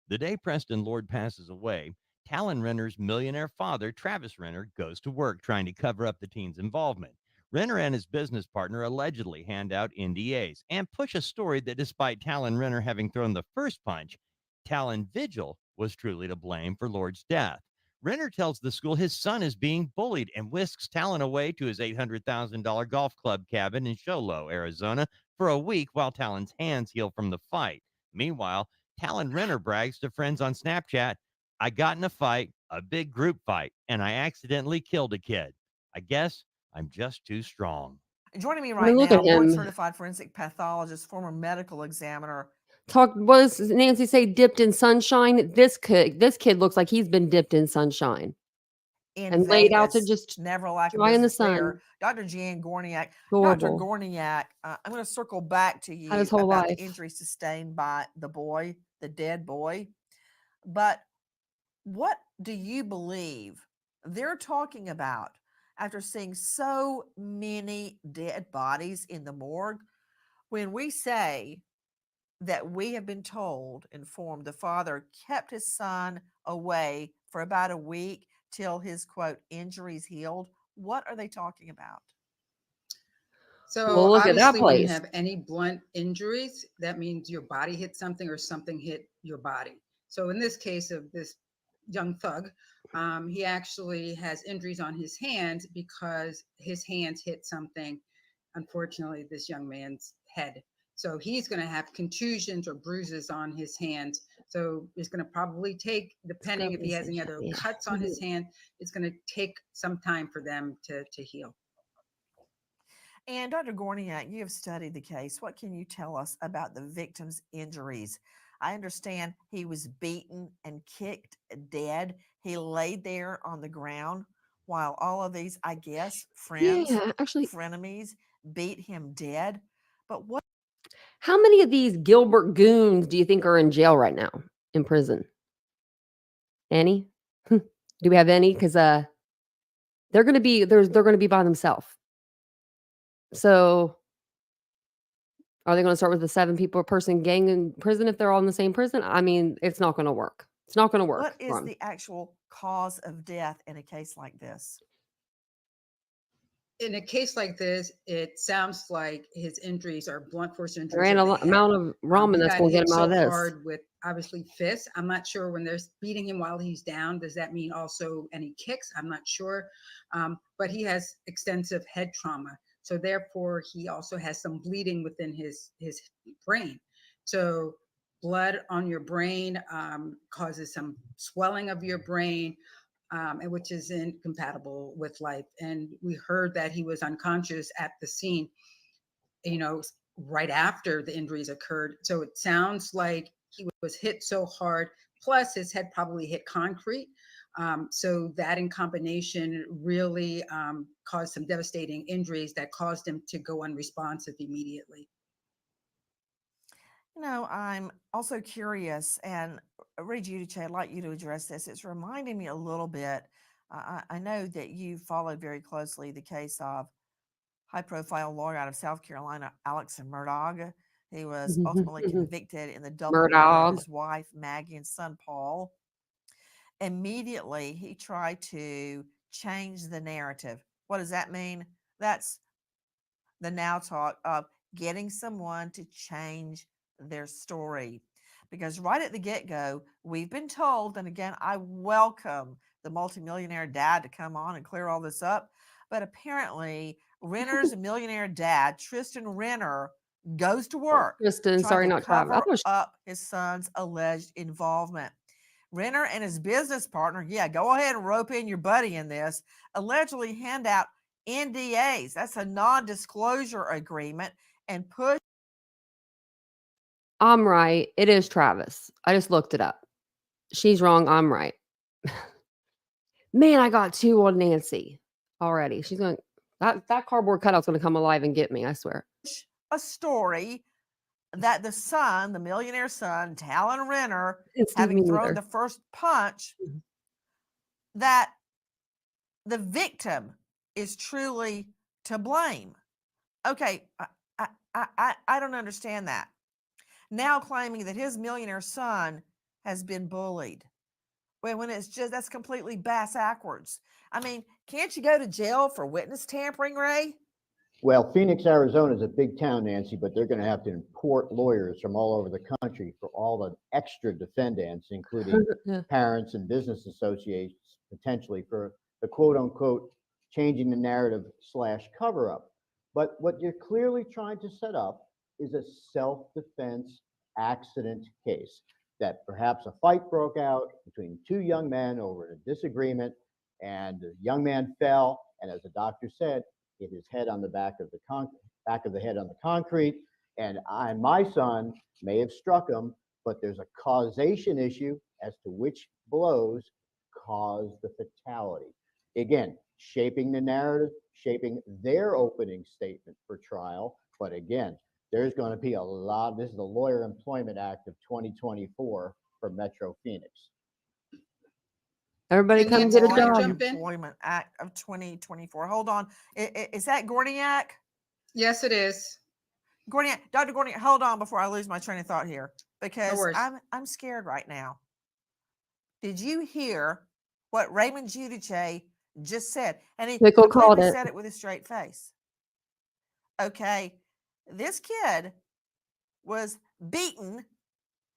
The day Preston Lord passes away, Talon Renner's millionaire father, Travis Renner, goes to work trying to cover up the teen's involvement. Renner and his business partner allegedly hand out NDAs and push a story that despite Talon Renner having thrown the first punch, Talon Vigil was truly to blame for Lord's death. Renner tells the school his son is being bullied and whisks Talon away to his $800,000 golf club cabin in Show Low, Arizona, for a week while Talon's hands heal from the fight. Meanwhile, Talon Renner brags to friends on Snapchat, I got in a fight, a big group fight, and I accidentally killed a kid. I guess I'm just too strong. Joining me I right mean, look now, at board him. certified forensic pathologist, former medical examiner. What does Nancy say? Dipped in sunshine. This kid looks like he's been dipped in sunshine In and Vegas, laid out to just never lack of dry in the business sun. there. Dr. Jan Gorniak. Horrible. Dr. Gorniak, I'm going to circle back to you Had his whole about life. the injuries sustained by the boy, the dead boy. But what do you believe they're talking about after seeing so many dead bodies in the morgue? When we say that we have been told, informed, the father kept his son away for about a week till his, quote, injuries healed, what are they talking about? So Well, look at that obviously when you place. have any blunt injuries, that means your body hit something or something hit your body. So in this case of this young thug, he actually has injuries on his hands because his hands hit something, unfortunately, this young man's head. So he's going to have contusions or bruises on his hands. So it's going to probably take, depending if he has any other cuts on his hand, it's going to take some time for them to heal. And Dr. Gorniak, you have studied the case. What can you tell us about the victim's injuries? I understand he was beaten and kicked dead. He laid there on the ground while all of these, I guess, friends, frenemies beat him dead. But what? How many of these Gilbert goons do you think are in jail right now, in prison? Any? Do we have any? Because they're going to be they're going to be by themselves. So, are they going to start with a 7-person gang in prison if they're all in the same prison? I mean, it's not going to work. It's not going to work. What is the actual cause of death in a case like this? In a case like this, it sounds like his injuries are blunt force injuries. There ain't an amount of ramen that's going to get him out of this. Hard with obviously fists. I'm not sure when they're beating him while he's down. Does that mean also any kicks? I'm not sure. But he has extensive head trauma. So therefore, he also has some bleeding within his brain. So blood on your brain causes some swelling of your brain. And which is incompatible with life. And we heard that he was unconscious at the scene, right after the injuries occurred. So it sounds like he was hit so hard, plus his head probably hit concrete. So that in combination really caused some devastating injuries that caused him to go unresponsive immediately. I'm also curious, and Ray Giudice, I'd like you to address this. It's reminding me a little bit. I know that you followed very closely the case of high-profile lawyer out of South Carolina, Alex Murdaugh. He was ultimately convicted in the double murder of his wife, Maggie, and son, Paul. immediately he tried to change the narrative. What does that mean? That's the now talk of getting someone to change their story. Because right at the get go, we've been told, and again, I welcome the multimillionaire dad to come on and clear all this up. But apparently, Renner's millionaire dad, Tristan Renner, goes to work Kristen, trying sorry, to not Travis. I cover was up his son's alleged involvement. Renner and his business partner, yeah, go ahead and rope in your buddy in this, allegedly hand out NDAs. That's a non-disclosure agreement, and push. I'm right. It is Travis. I just looked it up. She's wrong. I'm right. Man, I got 2 on Nancy already. She's going that cardboard cutout's going to come alive and get me, I swear. A story that the son, the millionaire son, Talon Renner, Didn't Steve having me thrown either. the first punch, Mhm. that the victim is truly to blame. Okay, I don't understand that. Now claiming that his millionaire son has been bullied. When it's just, that's completely backwards. I mean, can't you go to jail for witness tampering, Ray? Well, Phoenix, Arizona is a big town, Nancy, but they're going to have to import lawyers from all over the country for all the extra defendants, including Yeah. parents and business associations, potentially for the quote unquote changing the narrative / cover up. But what you're clearly trying to set up is a self-defense accident case that perhaps a fight broke out between 2 young men over a disagreement, and the young man fell, and as the doctor said, hit his head on the back of the head on the concrete, and my son may have struck him, but there's a causation issue as to which blows caused the fatality. Again, shaping the narrative, shaping their opening statement for trial, but again, there's going to be a lot. This is the Lawyer Employment Act of 2024 for Metro Phoenix. Everybody And come Nancy, get a can I job. jump in? Employment Act of 2024. Hold on. Is that Gorniak? Yes, it is. Gorniak, Dr. Gorniak, hold on before I lose my train of thought here, No because worries. I'm scared right now. Did you hear what Raymond Giudice just said? And he Pickle called completely it. said it with a straight face. Okay, this kid was beaten.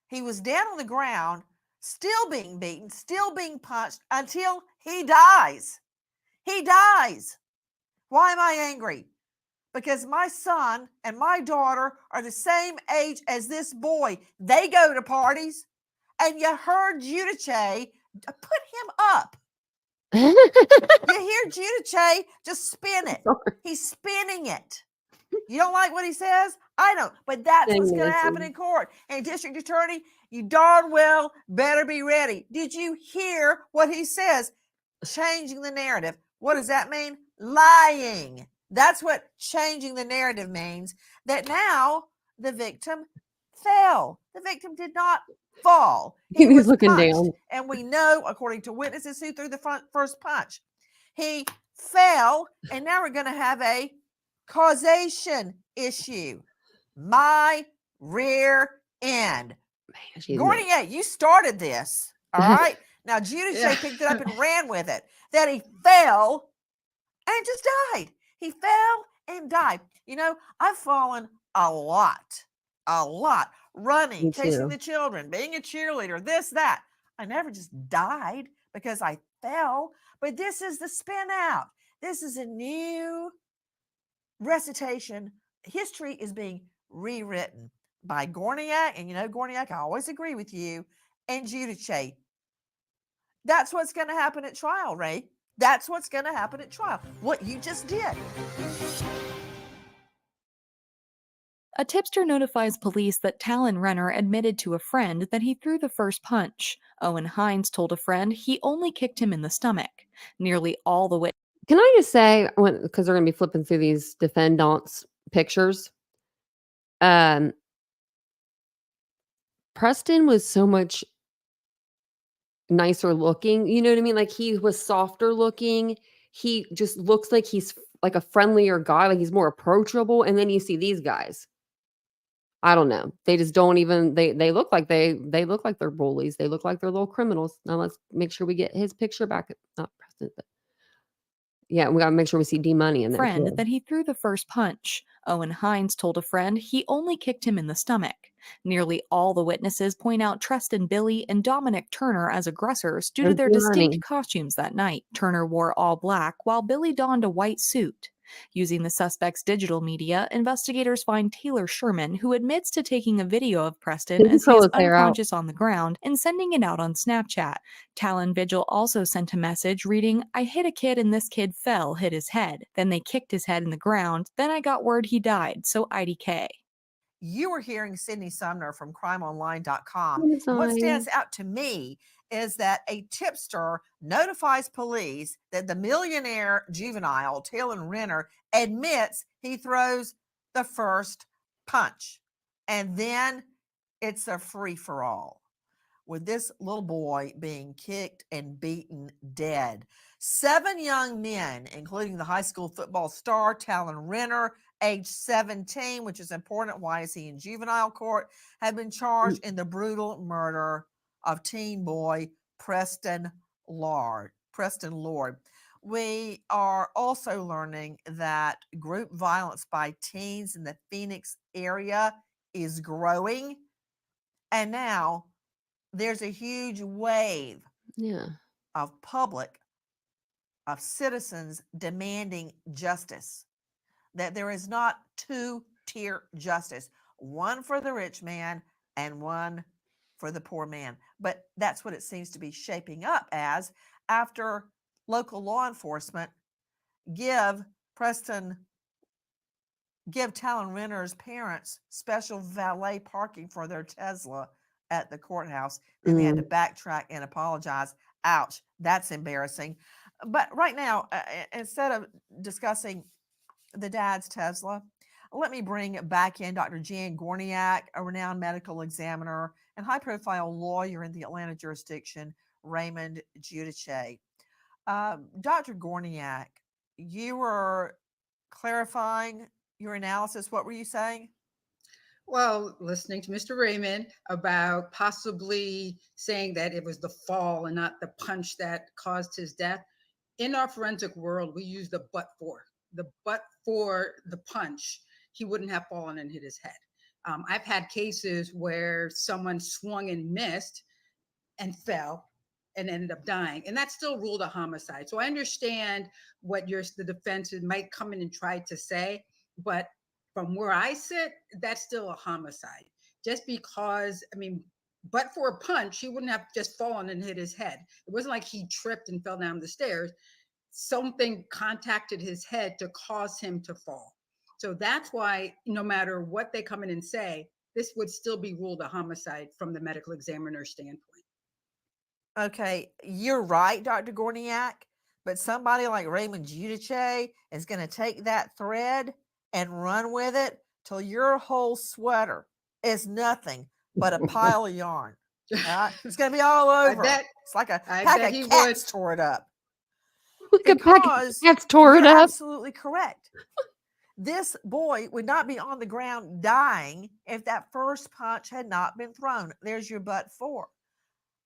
He was down on the ground, still being beaten, still being punched until he dies. He dies. Why am I angry? Because my son and my daughter are the same age as this boy. They go to parties, and you heard Giudice put him up. You hear Giudice just spin it. He's spinning it. You don't like what he says? I don't. But that's what's going to happen in court. And district attorney, you darn well better be ready. Did you hear what he says? Changing the narrative. What does that mean? Lying. That's what changing the narrative means. That now the victim fell. The victim did not fall. He He's was looking punched. down. And we know, according to witnesses who threw the first punch, he fell. And now we're going to have a causation issue. My rear end. She's Gornier, you started this. All right. Now Giudice Yeah. picked it up and ran with it. That he fell and just died. He fell and died. You know, I've fallen a lot, running, Me chasing too. the children, being a cheerleader, this, that. I never just died because I fell, but this is the spin out. This is a new recitation. History is being rewritten by Gorniak, and you know, Gorniak, I always agree with you, and Giudice. That's what's going to happen at trial, Ray. That's what's going to happen at trial. What you just did. A tipster notifies police that Talon Renner admitted to a friend that he threw the first punch. Owen Hines told a friend he only kicked him in the stomach. Nearly all the witnesses. Can I just say, because they're going to be flipping through these defendants' pictures, Preston was so much nicer looking. You know what I mean? Like, he was softer looking. He just looks like he's like a friendlier guy. Like, he's more approachable. And then you see these guys. I don't know. They just don't even they look like they look like they're bullies. They look like they're little criminals. Now let's make sure we get his picture back. Not Preston, but yeah, we gotta make sure we see D Money in there Friend too. that he threw the first punch. Owen Hines told a friend he only kicked him in the stomach. Nearly all the witnesses point out Treston Billy and Dominic Turner as aggressors due to There's their D distinct Money. costumes that night. Turner wore all black while Billy donned a white suit. Using the suspect's digital media, investigators find Taylor Sherman, who admits to taking a video of Preston Did you as he pull is his hair out? unconscious on the ground and sending it out on Snapchat. Talon Vigil also sent a message reading, "I hit a kid and this kid fell, hit his head. Then they kicked his head in the ground. Then I got word he died, so IDK." You were hearing Sydney Sumner from crimeonline.com. Yes, And what I- stands out to me is that a tipster notifies police that the millionaire juvenile, Talon Renner, admits he throws the first punch. And then it's a free for all, with this little boy being kicked and beaten dead. 7 young men, including the high school football star Talon Renner, age 17, which is important. Why is he in juvenile court? Have been charged in the brutal murder of teen boy Preston Lord. We are also learning that group violence by teens in the Phoenix area is growing. And now there's a huge wave Yeah. of citizens demanding justice, that there is not two-tier justice, one for the rich man and one for the poor man. But that's what it seems to be shaping up as after local law enforcement give Talon Renner's parents special valet parking for their Tesla at the courthouse. Then they had to backtrack and apologize. Ouch, that's embarrassing. But right now, instead of discussing the dad's Tesla, let me bring back in Dr. Jan Gorniak, a renowned medical examiner and high-profile lawyer in the Atlanta jurisdiction, Raymond Giudice. Dr. Gorniak, you were clarifying your analysis. What were you saying? Well, listening to Mr. Raymond about possibly saying that it was the fall and not the punch that caused his death. In our forensic world, we use the but for the punch, he wouldn't have fallen and hit his head. I've had cases where someone swung and missed and fell and ended up dying, and that's still ruled a homicide. So I understand what the defense might come in and try to say, but from where I sit, that's still a homicide. Just because, but for a punch, he wouldn't have just fallen and hit his head. It wasn't like he tripped and fell down the stairs. Something contacted his head to cause him to fall. So that's why no matter what they come in and say, this would still be ruled a homicide from the medical examiner's standpoint. Okay, you're right, Dr. Gorniak, but somebody like Raymond Giudice is going to take that thread and run with it till your whole sweater is nothing but a pile of yarn. It's going to be all over. It's like a pack of cats tore it up. Because cats tore it you're up. absolutely correct. This boy would not be on the ground dying if that first punch had not been thrown. There's your but for.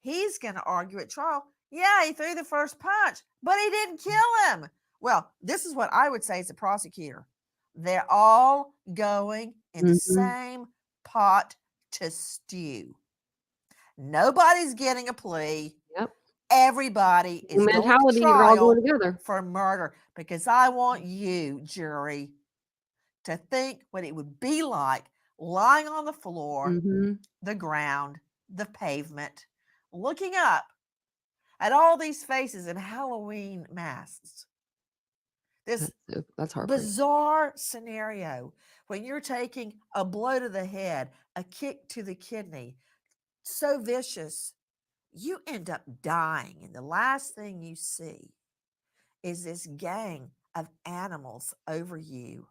He's going to argue at trial, yeah, he threw the first punch, but he didn't kill him. Well, this is what I would say as a prosecutor. They're all going in the same pot to stew. Nobody's getting a plea. Yep. Everybody is going to you're all trial going together for murder, because I want you, jury, to think what it would be like lying on the floor, the ground, the pavement, looking up at all these faces in Halloween masks. This that's bizarre scenario when you're taking a blow to the head, a kick to the kidney, so vicious, you end up dying. And the last thing you see is this gang of animals over you,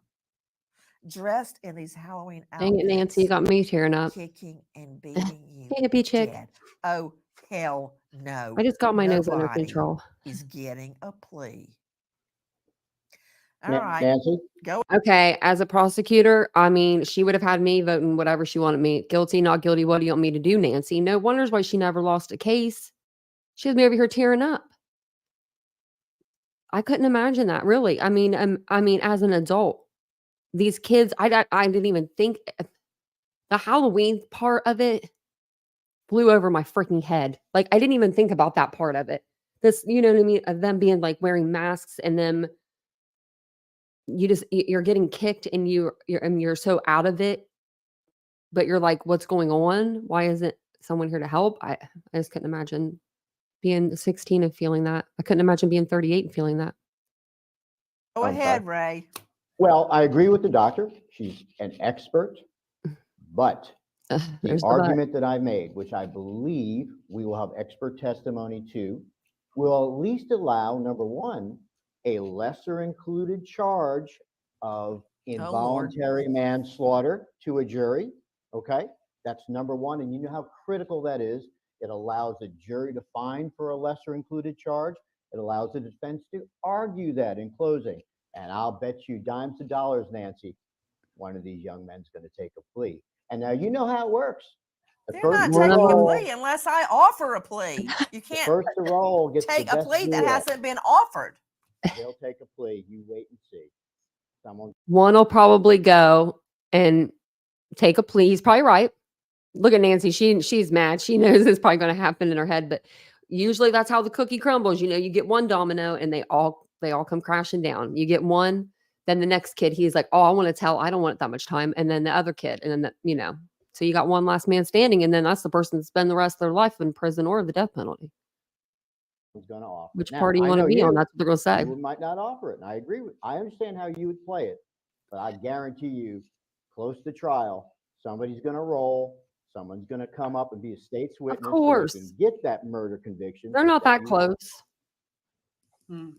dressed in these Halloween outfits. Dang it, Nancy, you got me tearing up. Kicking and beating you Happy chick. dead. Oh, hell no. I just got my nose under control. Is getting a plea. All right. Nancy? Go. Okay, as a prosecutor, I mean, she would have had me voting whatever she wanted me. Guilty, not guilty. What do you want me to do, Nancy? No wonders why she never lost a case. She had me over here tearing up. I couldn't imagine that, really. I mean, as an adult, these kids, I didn't even think the Halloween part of it flew over my freaking head. Like, I didn't even think about that part of it. This, you know what I mean? Of them being like wearing masks and them, you're getting kicked and you're so out of it, but you're like, what's going on? Why isn't someone here to help? I just couldn't imagine being 16 and feeling that. I couldn't imagine being 38 and feeling that. Go Okay. ahead, Ray. Well, I agree with the doctor. She's an expert, but the There's the but. argument that I made, which I believe we will have expert testimony to, will at least allow, number one, a lesser included charge of involuntary manslaughter to a jury. Okay, that's number one. And you know how critical that is. It allows a jury to find for a lesser included charge. It allows the defense to argue that in closing. And I'll bet you dimes to dollars, Nancy, one of these young men's going to take a plea. And now you know how it works. They're not taking a plea unless I offer a plea. You can't first to roll gets take the a best plea that deal. hasn't been offered. They'll take a plea. You wait and see. One will probably go and take a plea. He's probably right. Look at Nancy. She's mad. She knows it's probably going to happen in her head, but usually that's how the cookie crumbles. You know, you get one domino and they all come crashing down. You get one, then the next kid, he's like, oh, I want to tell. I don't want that much time. And then the other kid, and then, so you got one last man standing, and then that's the person that spend the rest of their life in prison or the death penalty. Going to offer. Which party you want to be on? That's what they're going to say. You might not offer it, and I understand how you would play it, but I guarantee you, close to trial, somebody's going to roll. Someone's going to come up and be a state's witness. Of course, so they can get that murder conviction. They're not that close. No,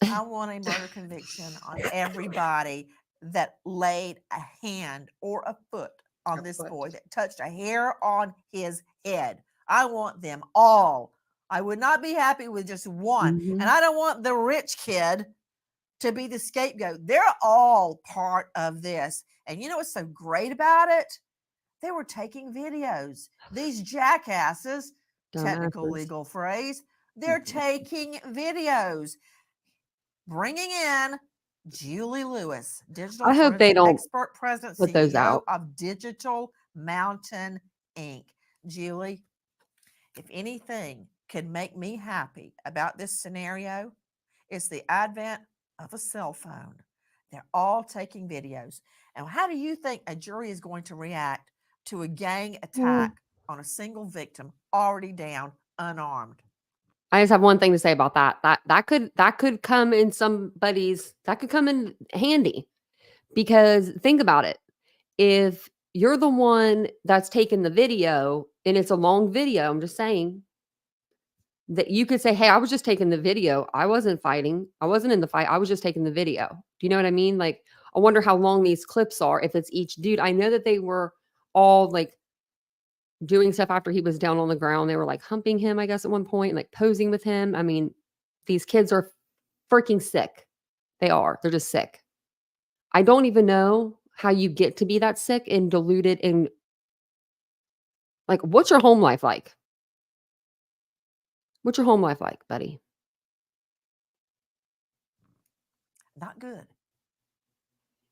I want a murder conviction on everybody that laid a hand or a foot on this boy, that touched a hair on his head. I want them all. I would not be happy with just one. Mm-hmm. And I don't want the rich kid to be the scapegoat. They're all part of this. And you know what's so great about it? They were taking videos. These jackasses, technical legal phrase, they're taking videos, bringing in Julie Lewis, digital I hope they don't expert president, put those CEO out. of Digital Mountain Inc. Julie, if anything can make me happy about this scenario, it's the advent of a cell phone. They're all taking videos. And how do you think a jury is going to react to a gang attack on a single victim already down, unarmed? I just have one thing to say about that. That could come in handy, because think about it. If you're the one that's taking the video and it's a long video, I'm just saying that you could say, hey, I was just taking the video. I wasn't fighting. I wasn't in the fight. I was just taking the video. Do you know what I mean? Like, I wonder how long these clips are, if it's each dude. I know that they were all like doing stuff after he was down on the ground. They were like humping him, I guess, at one point, like posing with him. I mean, these kids are freaking sick. They are. They're just sick. I don't even know how you get to be that sick and deluded. And like, what's your home life like? What's your home life like, buddy? Not good.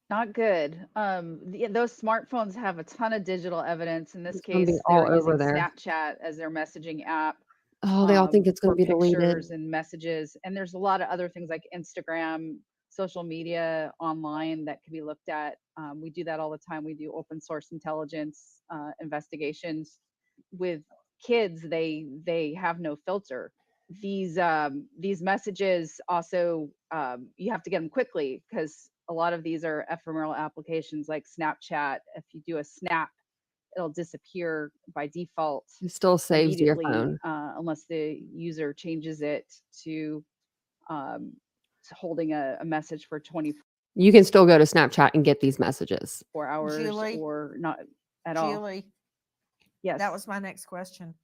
Not good. Those smartphones have a ton of digital evidence. In this It's gonna be case, all they're over using there. Snapchat as their messaging app. Oh, they all think it's going for to be deleted. pictures and messages. And there's a lot of other things like Instagram, social media online that can be looked at. We do that all the time. We do open source intelligence investigations with kids. They have no filter. These messages also, you have to get them quickly, because a lot of these are ephemeral applications like Snapchat. If you do a snap, it'll disappear by default. It still saves to your immediately, phone. unless the user changes it to holding a message for 24 You can still go to Snapchat and get these messages. hours Julie? or not at all. Julie, Yes. that was my next question.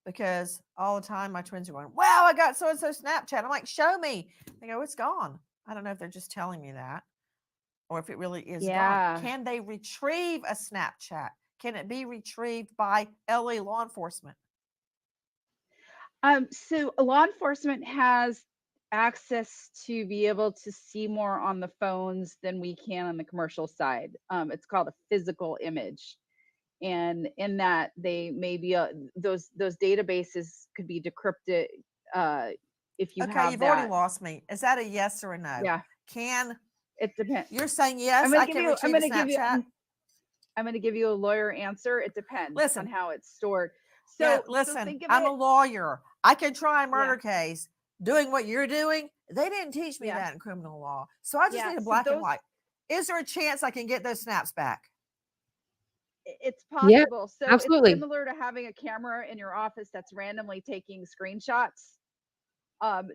because all the time my twins are going, wow, I got so-and-so Snapchat. I'm like, show me. They go, it's gone. I don't know if they're just telling me that or if it really is gone. Yeah. Can they retrieve a Snapchat? Can it be retrieved by LA law enforcement? So law enforcement has access to be able to see more on the phones than we can on the commercial side. It's called a physical image. And in that they may be those databases could be decrypted if you Okay, have you've already that. lost me. Is that a yes or a no? Yeah, Can it depends. you're saying yes? I'm gonna I give can you. I'm retrieve a gonna give you. Snapchat. I'm gonna give you a lawyer answer. It depends on Listen, how it's stored. yeah, So listen. think of I'm a it. lawyer. I can try a murder Yeah, case. Doing what you're doing, they didn't teach me yeah, that in criminal law. So I just yeah. need a So black and those, white. Is there a chance I can get those snaps back? it's Yeah, possible. So it's absolutely. similar to having a camera in your office that's randomly taking screenshots.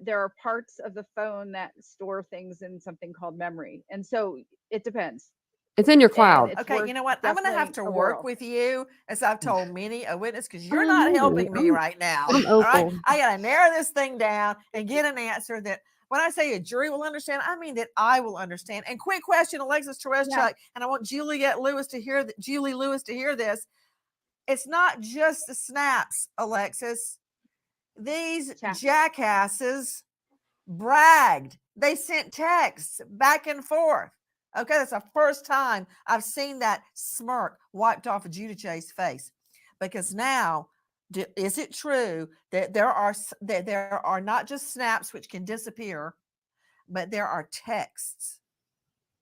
There are parts of the phone that store things in something called memory, and so it depends. It's in your And cloud. it's Okay, you worth know what? I'm going to have definitely to a work whirl. with you, as I've told many a witness, because you're Oh, not no, helping me right now. I'm All right, Opal. I got to narrow this thing down and get an answer that when I say a jury will understand, I mean that I will understand. And quick question, Alexis Yeah. Tereszczuk, and I want Julie Lewis to hear this. It's not just the snaps, Alexis. These Chat. jackasses bragged. They sent texts back and forth. Okay, that's the first time I've seen that smirk wiped off of Giudice's face. Because now, is it true that there are not just snaps which can disappear, but there are texts?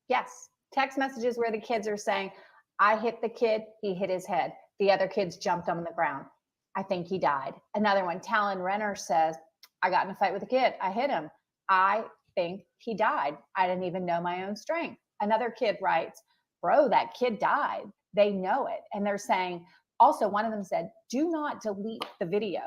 Yes. Text messages where the kids are saying, I hit the kid, he hit his head. The other kids jumped on the ground. I think he died. Another one, Talon Renner says, I got in a fight with a kid. I hit him. I think he died. I didn't even know my own strength. Another kid writes, bro, that kid died. They know it. And they're saying, also, one of them said, do not delete the video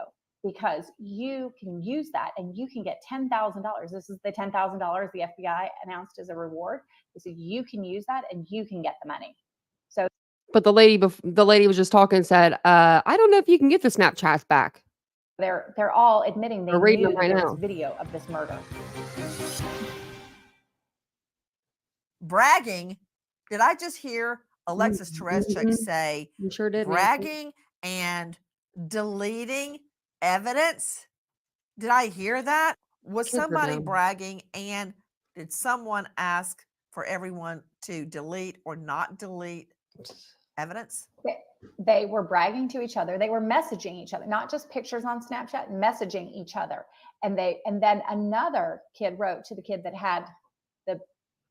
because you can use that and you can get $10,000. This is the $10,000 the FBI announced as a reward. They said you can use that and you can get the money. So, But the lady was just talking and said, I don't know if you can get the Snapchats back. they're all admitting they We're reading knew them that right there was now. video of this murder. Bragging? Did I just hear Alexis Tereszczuk Mhm. say You sure did, Nancy. bragging and deleting evidence? Did I hear that? Was Kids are somebody dumb. bragging and did someone ask for everyone to delete or not delete evidence? They were bragging to each other. They were messaging each other, not just pictures on Snapchat, and each other. And then another kid wrote to the kid that had the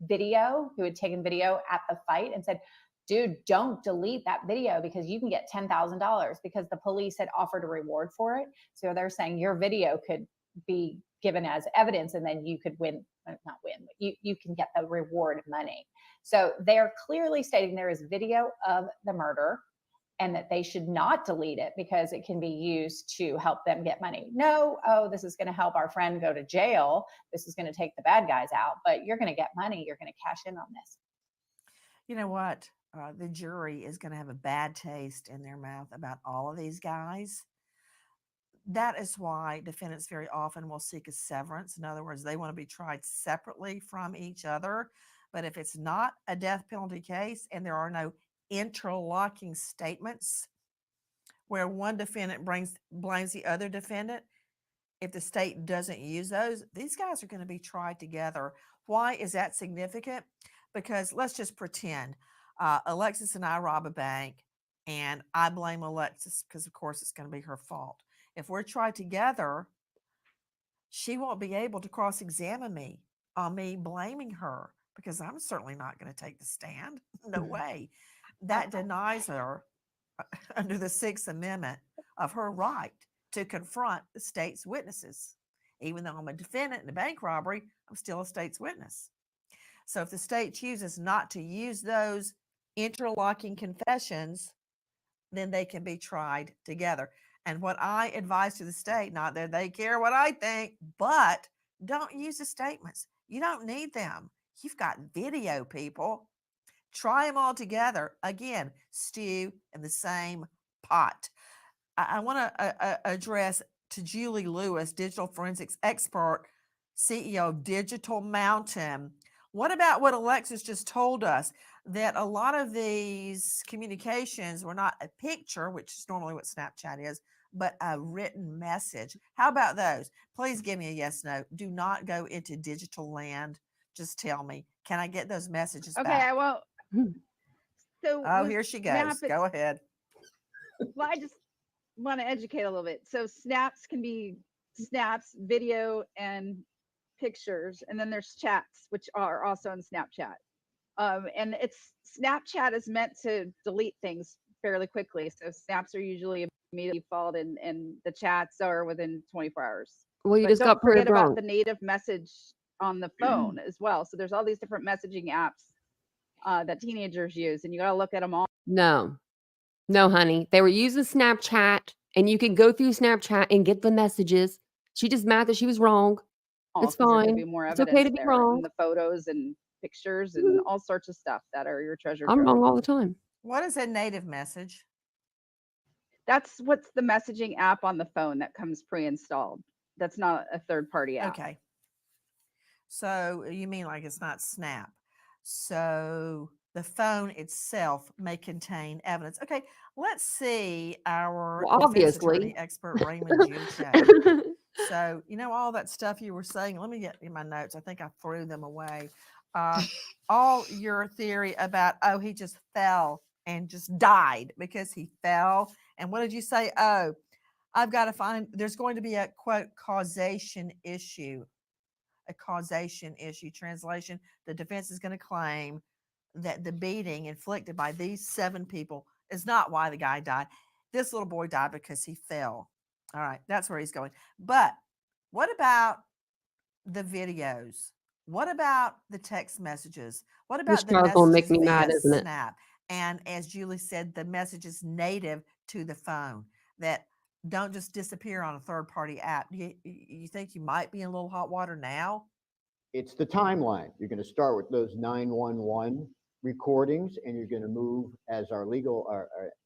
video, who had taken video at the fight, and said, dude, don't delete that video because you can get $10,000 because the police had offered a reward for it. So they're saying your video could be given as evidence and then you could win, not win, but you can get the reward money. So they're clearly stating there is video of the murder and that they should not delete it because it can be used to help them get money. No, oh, this is going to help our friend go to jail. This is going to take the bad guys out, but you're going to get money. You're going to cash in on this. You know what? The jury is going to have a bad taste in their mouth about all of these guys. That is why defendants very often will seek a severance. In other words, they want to be tried separately from each other. But if it's not a death penalty case and there are no interlocking statements where one defendant blames the other defendant, if the state doesn't use those, these guys are going to be tried together. Why is that significant? Because let's just pretend Alexis and I rob a bank and I blame Alexis because, of course, it's going to be her fault. If we're tried together, she won't be able to cross-examine me on me blaming her because I'm certainly not going to take the stand. No way. That denies her under the Sixth Amendment of her right to confront the state's witnesses. Even though I'm a defendant in a bank robbery, I'm still a state's witness. So if the state chooses not to use those interlocking confessions, then they can be tried together. And what I advise to the state, not that they care what I think, but don't use the statements. You don't need them. You've got video, people. Try them all together. Again, stew in the same pot. I want to address to Julie Lewis, digital forensics expert, CEO of Digital Mountain. What about what Alexis just told us, that a lot of these communications were not a picture, which is normally what Snapchat is, but a written message? How about those? Please give me a yes, no. Do not go into digital land. Just tell me, can I get those messages Okay, back? I won't. So Oh, with here she Snap, goes. Go ahead. well, I just want to educate a little bit. So snaps can be snaps, video, and pictures, and then there's chats, which are also in Snapchat. And it's Snapchat is meant to delete things fairly quickly. So snaps are usually immediately default, and the chats are within 24 hours. Well, you But just don't got forget proved about wrong. the native message on the phone as well. So there's all these different messaging apps that teenagers use, and you got to look at them all. No, no, honey. They were using Snapchat, and you can go through Snapchat and get the messages. She just mad that she was wrong. It's Because there could fine. be more It's okay evidence to be there, wrong. and the photos and pictures and all sorts of stuff that are your treasure I'm trove. wrong all the time. What is a native message? That's what's the messaging app on the phone that comes pre-installed. That's not a third-party app. Okay. So you mean like it's not Snap. So the phone itself may contain evidence. Okay, let's see our Well, defense attorney obviously. expert Raymond Juche. So, all that stuff you were saying, let me get in my notes. I think I threw them away. All your theory about, oh, he just fell and just died because he fell. And what did you say? Oh, I've got to find, there's going to be a quote causation issue. A causation issue. Translation, the defense is going to claim that the beating inflicted by these 7 people is not why the guy died. This little boy died because he fell. All right, that's where he's going. But what about the videos? What about the text messages? What This about the trial's gonna make messages me mad, via isn't it? Snap? And as Julie said, the messages native to the phone that don't just disappear on a third-party app. You think you might be in a little hot water now? It's the timeline. You're going to start with those 911 recordings, and you're going to move, as our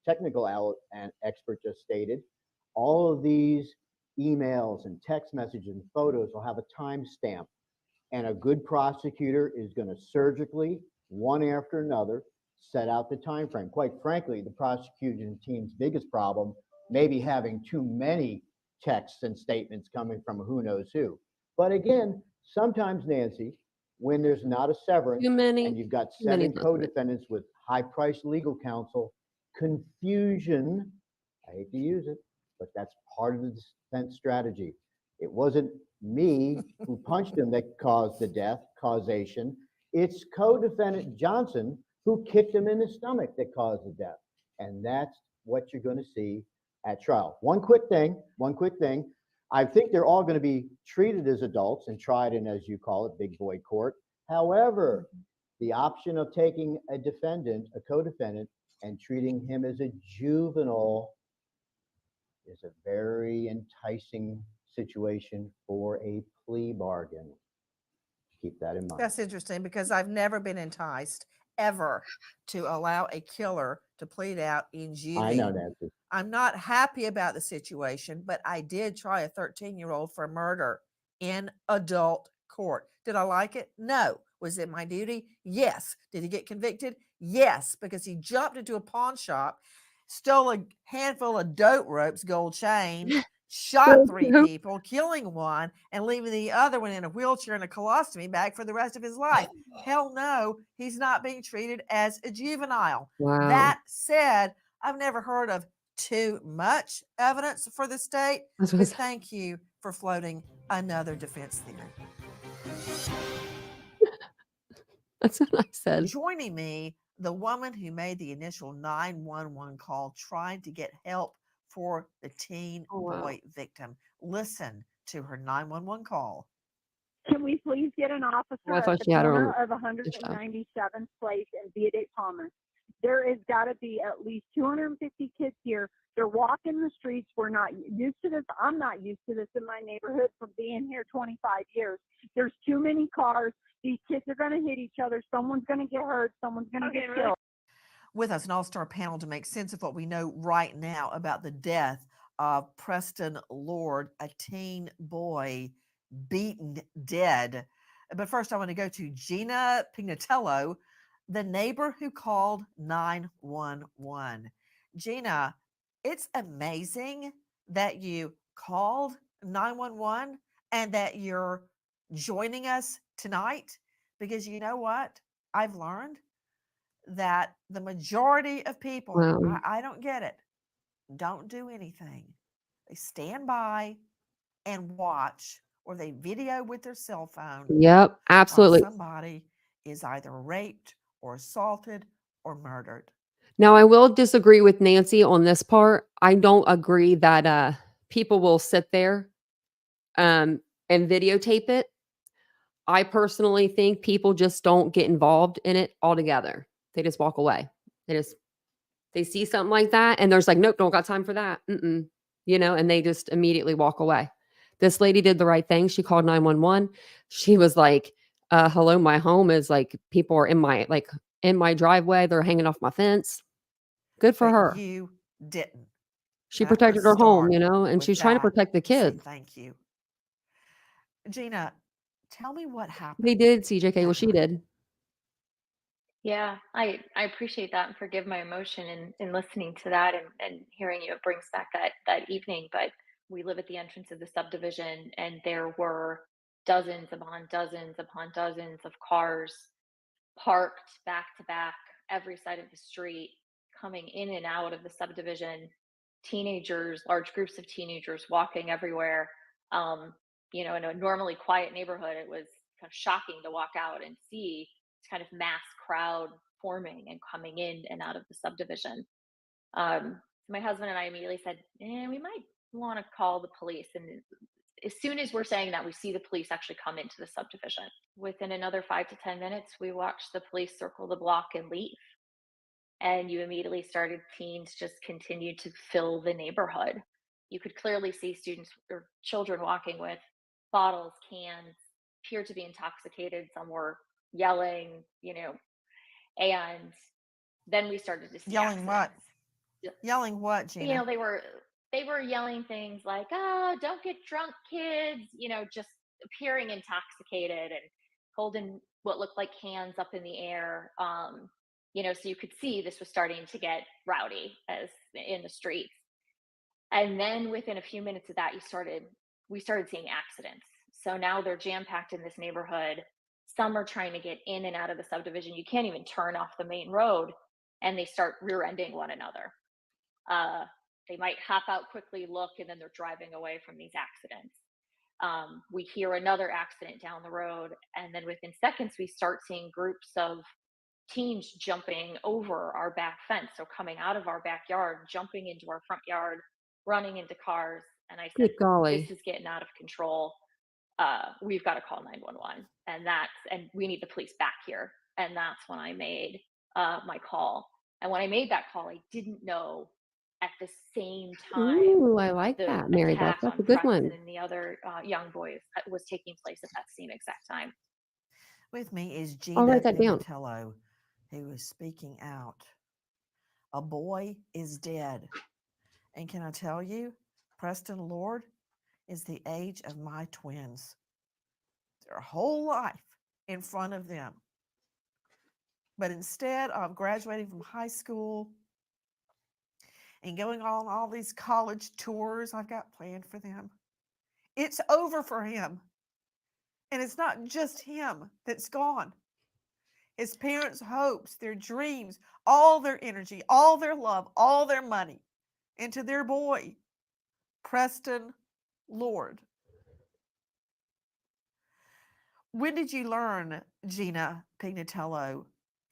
technical and expert just stated, all of these emails and text messages and photos will have a timestamp, and a good prosecutor is going to surgically, one after another, set out the time frame. Quite frankly, the prosecution team's biggest problem may be having too many texts and statements coming from who knows who. But again, sometimes, Nancy, when there's not a severance Too many. and you've got Too many 7 co-defendants with high-priced legal counsel, confusion, I hate to use it, but that's part of the defense strategy. It wasn't me who punched him that caused the death, causation. It's co-defendant Johnson who kicked him in the stomach that caused the death. And that's what you're going to see at trial. One quick thing. I think they're all going to be treated as adults and tried in, as you call it, big boy court. However, the option of taking a defendant, a co-defendant, and treating him as a juvenile is a very enticing situation for a plea bargain. Keep that in mind. That's interesting because I've never been enticed ever to allow a killer to plead out in juvie. I know, Nancy. I'm not happy about the situation, but I did try a 13-year-old for murder in adult court. Did I like it? No. Was it my duty? Yes. Did he get convicted? Yes, because he jumped into a pawn shop, stole a handful of dope ropes, gold chain, shot 3 people, killing one, and leaving the other one in a wheelchair and a colostomy bag for the rest of his life. Hell no, he's not being treated as a juvenile. Wow. That said, I've never heard of too much evidence for the state, but thank you for floating another defense theory. That's what I said. Joining me, the woman who made the initial 911 call trying to get help for the teen boy victim. Listen to her 911 call. Can we please get an officer I at thought the she had her corner own of 197th Place and Via de Palmas? There has got to be at least 250 kids here. They're walking the streets. We're not used to this. I'm not used to this in my neighborhood from being here 25 years. There's too many cars. These kids are going to hit each other. Someone's going to get hurt. Someone's going to get killed. With us, an all-star panel to make sense of what we know right now about the death of Preston Lord, a teen boy beaten dead. But first, I want to go to Gina Pignatello, the neighbor who called 911. Gina, it's amazing that you called 911 and that you're joining us tonight, because you know what? I've learned that the majority of people, Wow. I don't get it, don't do anything. They stand by and watch, or they video with their cell phone Yep, while absolutely. somebody is either raped or assaulted or murdered. Now, I will disagree with Nancy on this part. I don't agree that people will sit there and videotape it. I personally think people just don't get involved in it altogether. They just walk away. They see something like that and there's like, nope, don't got time for that. And they just immediately walk away. This lady did the right thing. She called 911. She was like, hello, my home is like, people are in my driveway. They're hanging off my fence. Good for But her. you didn't. She That protected was her home, start and with she's trying to that. protect the Say kids. thank you. Gina, tell me what They happened did, CJK. Well, that she night. did. Yeah, I appreciate that and forgive my emotion in listening to that and hearing you. It brings back that evening. But we live at the entrance of the subdivision, and there were dozens upon dozens of cars parked back to back every side of the street, coming in and out of the subdivision. Teenagers, large groups of teenagers walking everywhere. Um, in a normally quiet neighborhood, it was kind of shocking to walk out and see this kind of mass crowd forming and coming in and out of the subdivision. My husband and I immediately said, we might want to call the police. And as soon as we're saying that, we see the police actually come into the subdivision. Within another 5 to 10 minutes, we watched the police circle the block and leave. And you immediately started teens just continue to fill the neighborhood. You could clearly see students or children walking with bottles, cans, appeared to be intoxicated. Some were yelling, and then we started to see Yelling what? accidents. Yelling what, Gina? They were yelling things like, "Oh, don't get drunk, kids," just appearing intoxicated and holding what looked like cans up in the air. So you could see this was starting to get rowdy as in the streets. And then within a few minutes of that, we started seeing accidents. So now they're jam packed in this neighborhood. Some are trying to get in and out of the subdivision. You can't even turn off the main road, and they start rear ending one another. They might hop out quickly, look, and then they're driving away from these accidents. We hear another accident down the road, and then within seconds, we start seeing groups of teens jumping over our back fence. So coming out of our backyard, jumping into our front yard, running into cars. And I said, Good golly. this is getting out of control. We've got to call 911. And we need the police back here. And that's when I made my call. And when I made that call, I didn't know at the same time Ooh, I like the that, Mary Beth. attack That's on a good Preston one. and the other young boys was taking place at that same exact time. With me is I'll Gina write that down. Pignatello, who is speaking out. A boy is dead. And can I tell you, Preston Lord is the age of my twins. Their whole life in front of them. But instead of graduating from high school and going on all these college tours I've got planned for them, it's over for him. And it's not just him that's gone. His parents' hopes, their dreams, all their energy, all their love, all their money into their boy, Preston Lord. When did you learn, Gina Pignatello,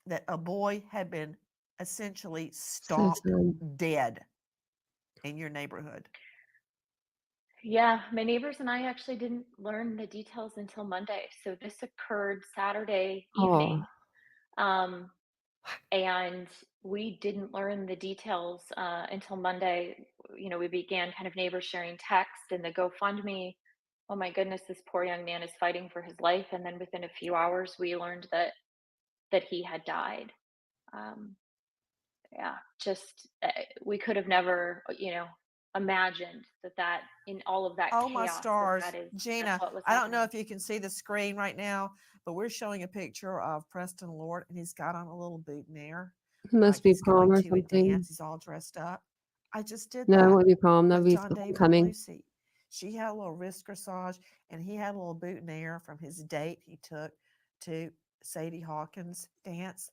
that a boy had been essentially stomped dead in your neighborhood? Yeah, my neighbors and I actually didn't learn the details until Monday. So this occurred Saturday evening. Oh, And we didn't learn the details until Monday. We began kind of neighbors sharing text and the GoFundMe. Oh my goodness, this poor young man is fighting for his life. And then within a few hours, we learned that he had died. Yeah, just we could have never, imagined that in all of that Oh my chaos, stars. that's Gina, what was I don't know happening. if you can see the screen right now, but we're showing a picture of Preston Lord, and he's got on a little boutonniere. It must be He's prom going or to a something. dance. He's all dressed up. I just did No, it that won't be prom. That'll with be John David and homecoming. Lucy. She had a little wrist corsage, and he had a little boutonniere from his date he took to Sadie Hawkins' dance.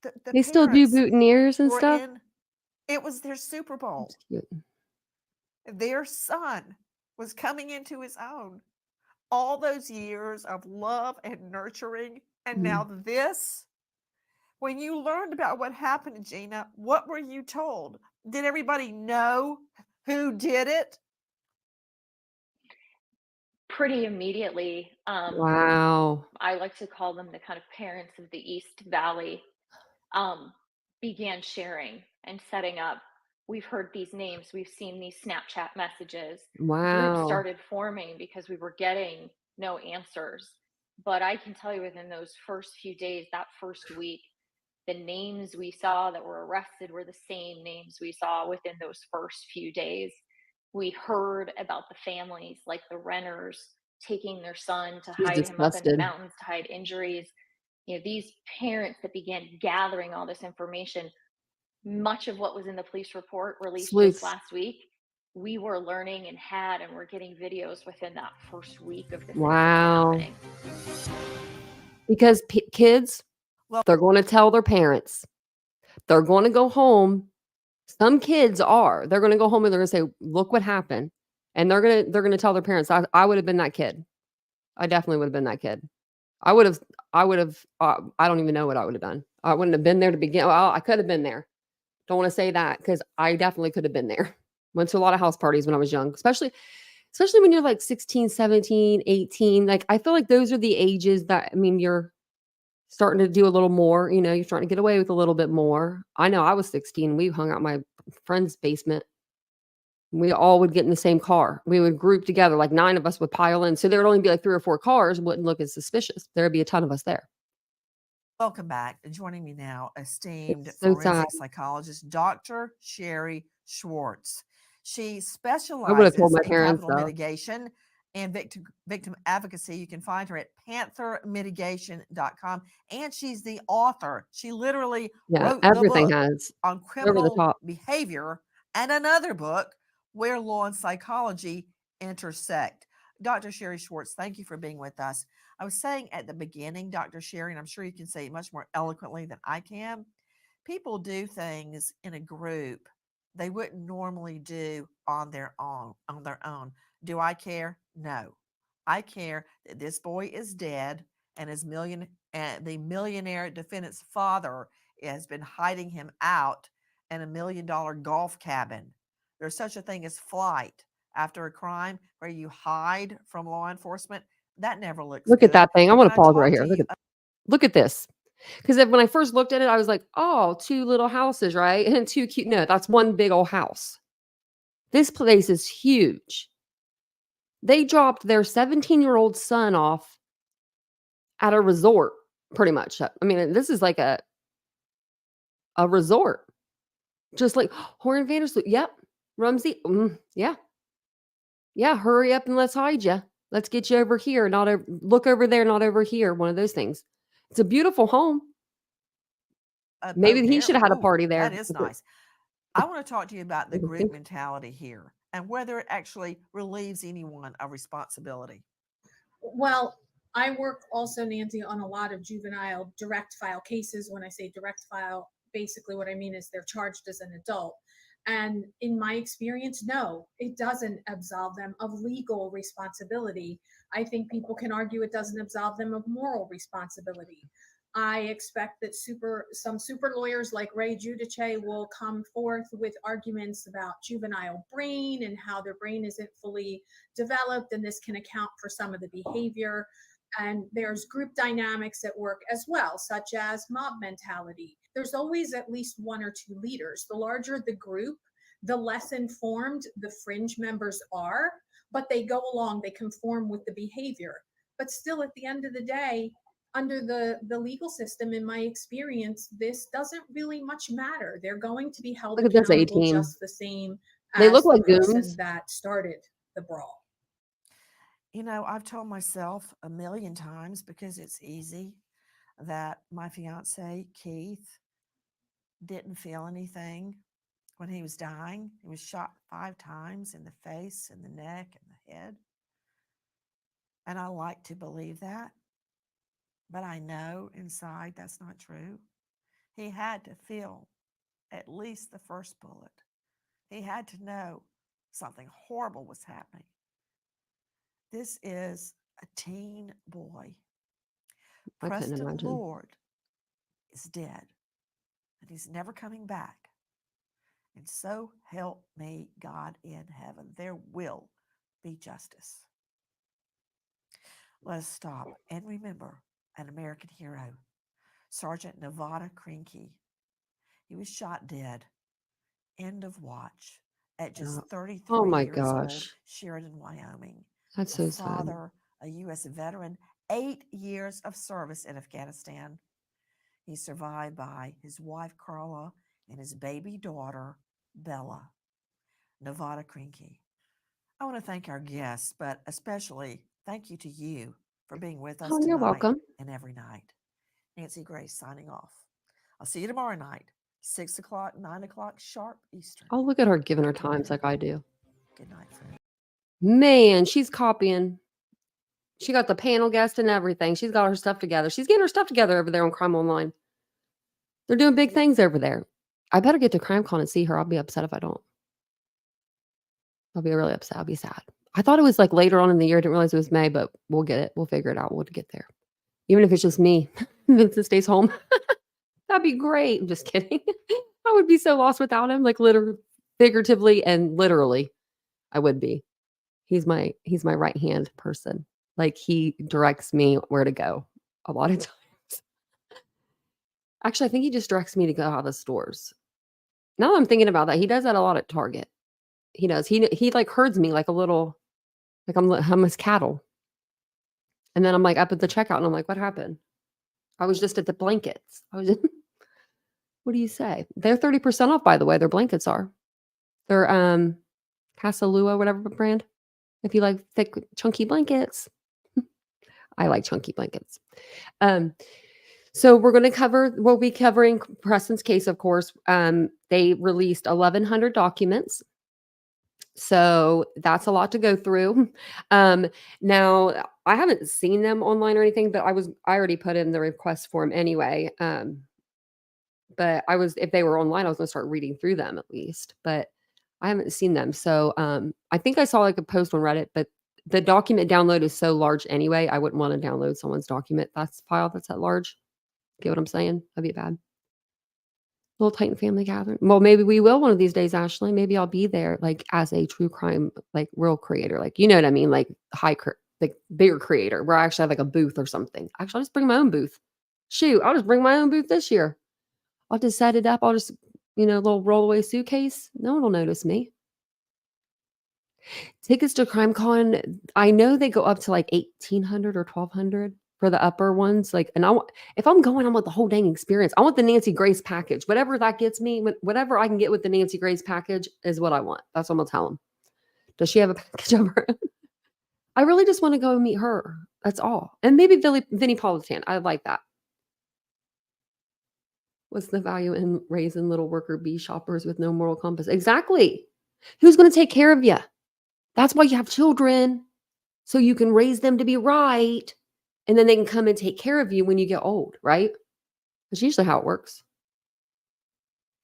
The They still do parents boutonnieres and were stuff. in, it was their Super Bowl. That's cute. Their son was coming into his own. All those years of love and nurturing, and now this. When you learned about what happened, Gina, what were you told? Did everybody know who did it? Pretty immediately. Wow. I like to call them the kind of parents of the East Valley, began sharing and setting up. We've heard these names, we've seen these Snapchat messages. Groups Wow. started forming because we were getting no answers. But I can tell you within those first few days, that first week, the names we saw that were arrested were the same names we saw within those first few days. We heard about the families, like the Renners, taking their son to She's hide him up in the disgusted. mountains to hide injuries. These parents that began gathering all this information, much of what was in the police report released just Sleuths. last week, we were learning and we're getting videos within that first week of this incident Wow. happening. Because kids, Well, they're going to tell their parents. They're going to go home. Some kids are. They're going to go home and they're going to say, "Look what happened," and they're going to tell their parents. I would have been that kid. I definitely would have been that kid. I would have. I don't even know what I would have done. I wouldn't have been there to begin. Well, I could have been there. Don't want to say that because I definitely could have been there. Went to a lot of house parties when I was young, especially when you're like 16, 17, 18. Like, I feel like those are the ages that, I mean, you're starting to do a little more, you're starting to get away with a little bit more. I know I was 16. We hung out in my friend's basement. We all would get in the same car. We would group together, like 9 of us would pile in. So there would only be like 3 or 4 cars, wouldn't look as suspicious. There would be a ton of us there. welcome back. Joining me now, esteemed It's so sad. forensic psychologist, Dr. Sherry Schwartz. She I would have specializes told my in parents capital though. mitigation and victim advocacy. You can find her at panthermitigation.com. And she's the author. She literally Yeah, wrote the everything book has on over the criminal top. behavior and another book, Where Law and Psychology Intersect. Dr. Sherry Schwartz, thank you for being with us. I was saying at the beginning, Dr. Sherry, and I'm sure you can say it much more eloquently than I can, people do things in a group they wouldn't normally do on their own. Do I care? No. I care that this boy is dead and the millionaire defendant's father has been hiding him out in $1 million golf cabin. There's such a thing as flight after a crime where you hide from law enforcement. That never looks Look at good. that thing. I And want when to I pause right talk here. to you, Look at this. Because when I first looked at it, I was like, "Oh, 2 little houses, right? And 2 cute." No, that's one big old house. This place is huge. They dropped their 17-year-old son off at a resort, pretty much. I mean, this is like a resort. Just like Horn Vandersloot. Yep. Rumsey. Yeah. Yeah. Hurry up and let's hide you. Let's get you over here. Look over there, not over here. One of those things. It's a beautiful home. Maybe he should have had a party there. that is nice. I want to talk to you about the group mentality here and whether it actually relieves anyone of responsibility. Well, I work also, Nancy, on a lot of juvenile direct file cases. When I say direct file, basically what I mean is they're charged as an adult. And in my experience, no, it doesn't absolve them of legal responsibility. I think people can argue it doesn't absolve them of moral responsibility. I expect that some super lawyers like Ray Giudice will come forth with arguments about juvenile brain and how their brain isn't fully developed, and this can account for some of the behavior. And there's group dynamics at work as well, such as mob mentality. There's always at least 1 or 2 leaders. The larger the group, the less informed the fringe members are, but they go along, they conform with the behavior. But still, at the end of the day, under the legal system, in my experience, this doesn't really much matter. They're going to be held Look at this accountable 18. just the same. They as look the like person goons. that started the brawl. You know, I've told myself a million times because it's easy that my fiance, Keith, didn't feel anything when he was dying. He was shot 5 times in the face, in the neck, and the head. And I like to believe that, but I know inside that's not true. He had to feel at least the first bullet. He had to know something horrible was happening. This is a teen boy. I couldn't Preston imagine. Lord is dead, and he's never coming back. And so help me God in heaven, there will be justice. Let us stop and remember an American hero, Sergeant Nevada Krinke. He was shot dead, end of watch, at just Oh 33 my years old, gosh. Sheridan, Wyoming. That's A so sad. father, a U.S. veteran, 8 years of service in Afghanistan. He's survived by his wife, Carla, and his baby daughter, Bella. Nevada Krinke. I want to thank our guests, but especially thank you to you for being with us Oh, you're tonight welcome. and every night. Nancy Grace signing off. I'll see you tomorrow night, 6 o'clock, 9 o'clock sharp Eastern. Oh, look at her giving her times like I do. Good night, friends. Man, she's copying. She got the panel guest and everything. She's got her stuff together. She's getting her stuff together over there on Crime Online. They're doing big things over there. I better get to CrimeCon and see her. I'll be upset if I don't. I'll be really upset. I'll be sad. I thought it was like later on in the year. I didn't realize it was May, but we'll get it. We'll figure it out. We'll get there. Even if it's just me. Vincent stays home. That'd be great. I'm just kidding. I would be so lost without him, like literally, figuratively, and literally. I would be. He's my right hand person. Like he directs me where to go a lot of times. Actually, I think he just directs me to go out of the stores. Now that I'm thinking about that, he does that a lot at Target. He does. He like herds me like a little, like I'm his cattle. And then I'm like up at the checkout and I'm like, what happened? I was just at the blankets. I was just, what do you say? They're 30% off, by the way. Their blankets are. They're Casalua, whatever brand. If you like thick, chunky blankets. I like chunky blankets. So we'll be covering Preston's case, of course. They released 1,100 documents. So that's a lot to go through. Now I haven't seen them online or anything, but I already put in the request form anyway. But if they were online, I was going to start reading through them at least, but I haven't seen them. So I think I saw like a post on Reddit, but the document download is so large anyway. I wouldn't want to download someone's document file that's that large. Get what I'm saying? That'd be bad. Little Titan family gathering. Well, maybe we will one of these days, Ashley. Maybe I'll be there like as a true crime, like real creator. Like, you know what I mean? Like like bigger creator where I actually have like a booth or something. Actually, I'll just bring my own booth. Shoot, I'll just bring my own booth this year. I'll just set it up. I'll just, little rollaway suitcase. No one will notice me. Tickets to CrimeCon, I know they go up to like 1,800 or 1,200 for the upper ones. Like, and if I'm going, I want the whole dang experience. I want the Nancy Grace package. Whatever that gets me, whatever I can get with the Nancy Grace package is what I want. That's what I'm gonna tell them. Does she have a package of her own? I really just want to go and meet her. That's all. And maybe Vinnie Politan. I like that. What's the value in raising little worker bee shoppers with no moral compass? Exactly. Who's going to take care of you? That's why you have children, so you can raise them to be right, and then they can come and take care of you when you get old, right? That's usually how it works.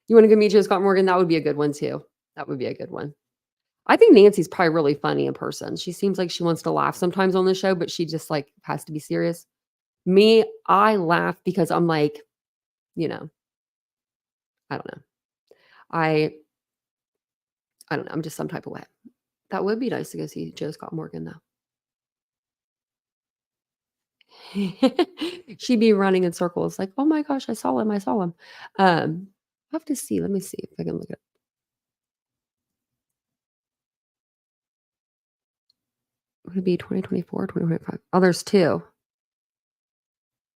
You want to go meet Joe Scott Morgan? That would be a good one too. That would be a good one. I think Nancy's probably really funny in person. She seems like she wants to laugh sometimes on the show, but she just like has to be serious. Me, I laugh because I'm like, I don't know. I don't know. I'm just some type of way. That would be nice to go see Joe Scott Morgan, though. She'd be running in circles like, oh my gosh, I saw him. I saw him. I have to see. Let me see if I can look at it. Would it be 2024, 2025? Oh, there's two.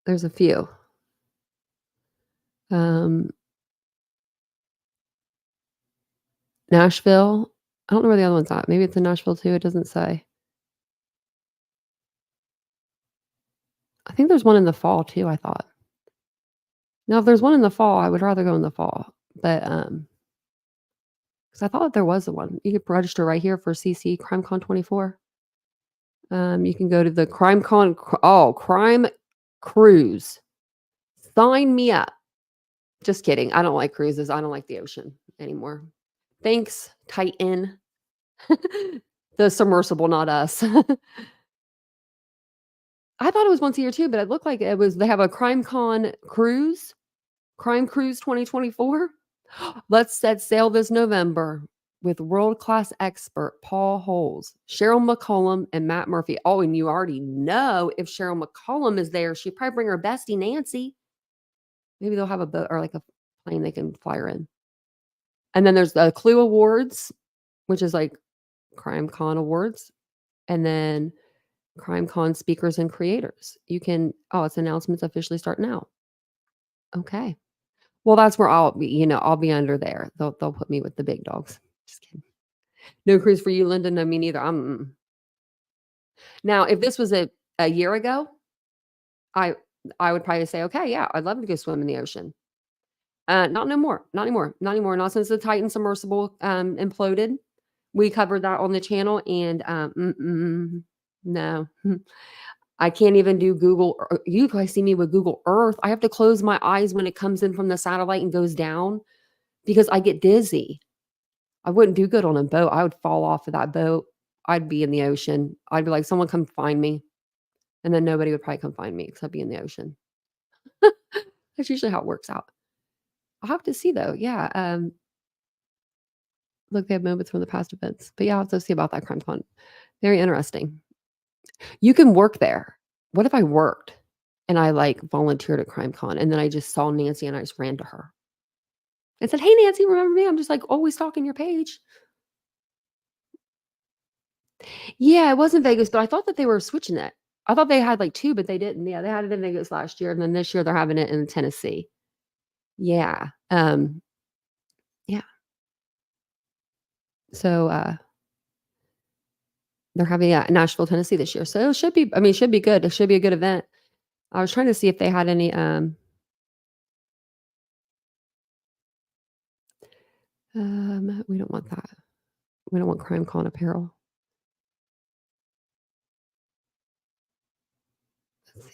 There's a few. Nashville, I don't know where the other one's at. Maybe it's in Nashville too. It doesn't say. I think there's one in the fall too, I thought. Now, if there's one in the fall, I would rather go in the fall. But because I thought there was the one. You could register right here for CC CrimeCon 24. You can go to the CrimeCon Crime Cruise. Sign me up. Just kidding. I don't like cruises. I don't like the ocean anymore. Thanks, Titan. The submersible, not us. I thought it was once a year too, but it looked like it was. They have a CrimeCon cruise, Crime Cruise 2024. Let's set sail this November with world-class expert Paul Holes, Cheryl McCollum, and Matt Murphy. Oh, and you already know if Cheryl McCollum is there, she'd probably bring her bestie Nancy. Maybe they'll have a boat or like a plane they can fly her in. And then there's the Clue Awards, which is like CrimeCon Awards, and then CrimeCon speakers and creators. You can, it's announcements officially start now. Okay. Well, that's where I'll be, I'll be under there. They'll put me with the big dogs. Just kidding. No cruise for you, Linda. No, me neither. Now, if this was a year ago, I would probably say, okay, yeah, I'd love to go swim in the ocean. Not no more. Not anymore. Not anymore. Not since the Titan submersible imploded. We covered that on the channel, and no. I can't even do Google. You guys see me with Google Earth. I have to close my eyes when it comes in from the satellite and goes down because I get dizzy. I wouldn't do good on a boat. I would fall off of that boat. I'd be in the ocean. I'd be like, someone come find me. And then nobody would probably come find me because I'd be in the ocean. That's usually how it works out. I'll have to see though. Yeah. Look, they have moments from the past events. But yeah, I'll have to see about that CrimeCon. Very interesting. You can work there. What if I worked and I like volunteered at CrimeCon and then I just saw Nancy and I just ran to her and said, "Hey, Nancy, remember me? I'm just like always stalking your page." Yeah, it was in Vegas, but I thought that they were switching it. I thought they had like two, but they didn't. Yeah, they had it in Vegas last year, and then this year they're having it in Tennessee. Yeah. Yeah. So they're having it in Nashville, Tennessee this year. So it should be, it should be good. It should be a good event. I was trying to see if they had any we don't want that. We don't want CrimeCon apparel. Let's see.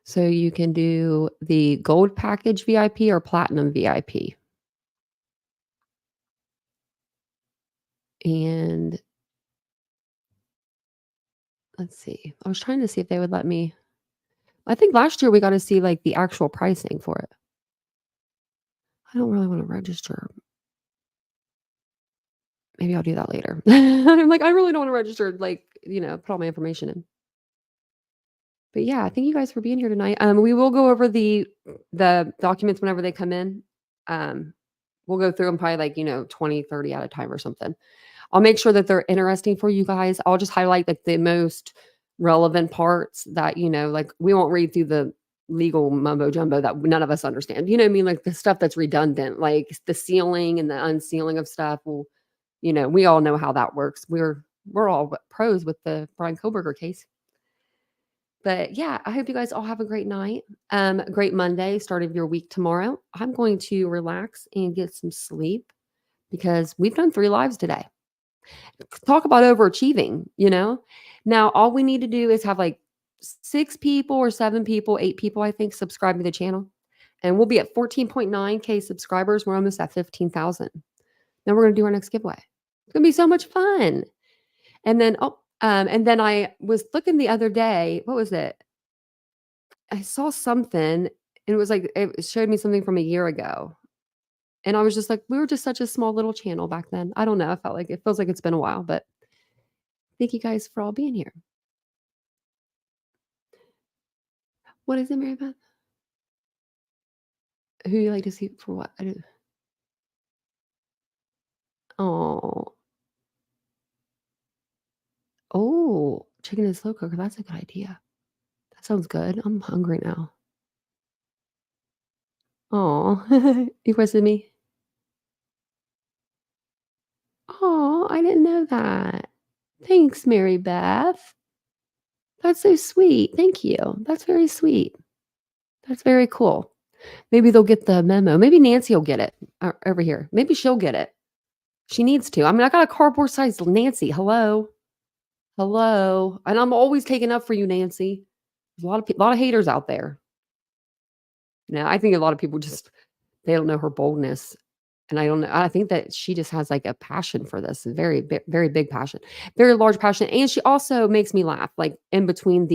So you can do the gold package VIP or platinum VIP. And let's see. I was trying to see if they would let me. I think last year we got to see like the actual pricing for it. I don't really want to register. Maybe I'll do that later. I'm like, I really don't want to register, like, put all my information in. But yeah, thank you guys for being here tonight. We will go over the documents whenever they come in. We'll go through them probably like, 20, 30 at a time or something. I'll make sure that they're interesting for you guys. I'll just highlight like the most relevant parts that, like we won't read through the legal mumbo jumbo that none of us understand. You know what I mean? Like the stuff that's redundant, like the sealing and the unsealing of stuff. Well, we all know how that works. We're all pros with the Brian Koberger case. But yeah, I hope you guys all have a great night. Great Monday, start of your week tomorrow. I'm going to relax and get some sleep because we've done 3 lives today. Talk about overachieving, Now, all we need to do is have like 6 people or 7 people, 8 people, I think, subscribe to the channel. And we'll be at 14.9K subscribers. We're almost at 15,000. Then we're going to do our next giveaway. It's going to be so much fun. And then, and then I was looking the other day. What was it? I saw something and it was like, it showed me something from a year ago. And I was just like, we were just such a small little channel back then. I don't know. I felt like it feels like it's been a while, but thank you guys for all being here. What is it, Mary Beth? Who you like to see for what? I don't. Oh, chicken and slow cooker. That's a good idea. That sounds good. I'm hungry now. Oh, you questioned me? I didn't know that. Thanks, Mary Beth. That's so sweet. Thank you. That's very sweet. That's very cool. Maybe they'll get the memo. Maybe Nancy will get it over here. Maybe she'll get it. She needs to. I mean, I got a cardboard sized Nancy. Hello. Hello. And I'm always taking up for you, Nancy. There's a lot of haters out there. No, I think a lot of people just they don't know her boldness. And I don't know. I think that she just has like a passion for this, a very big passion, very large passion. And she also makes me laugh, like in between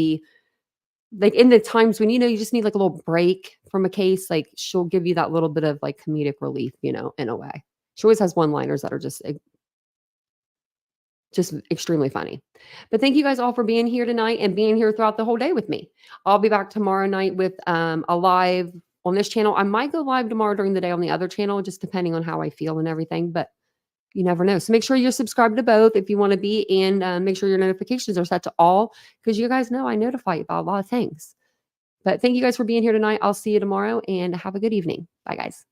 like in the times when, you just need like a little break from a case, like she'll give you that little bit of like comedic relief, in a way. She always has one-liners that are just extremely funny. But thank you guys all for being here tonight and being here throughout the whole day with me. I'll be back tomorrow night with a live on this channel. I might go live tomorrow during the day on the other channel, just depending on how I feel and everything, but you never know. So make sure you're subscribed to both if you want to be, and make sure your notifications are set to all, because you guys know I notify you about a lot of things. But thank you guys for being here tonight. I'll see you tomorrow, and have a good evening. Bye, guys.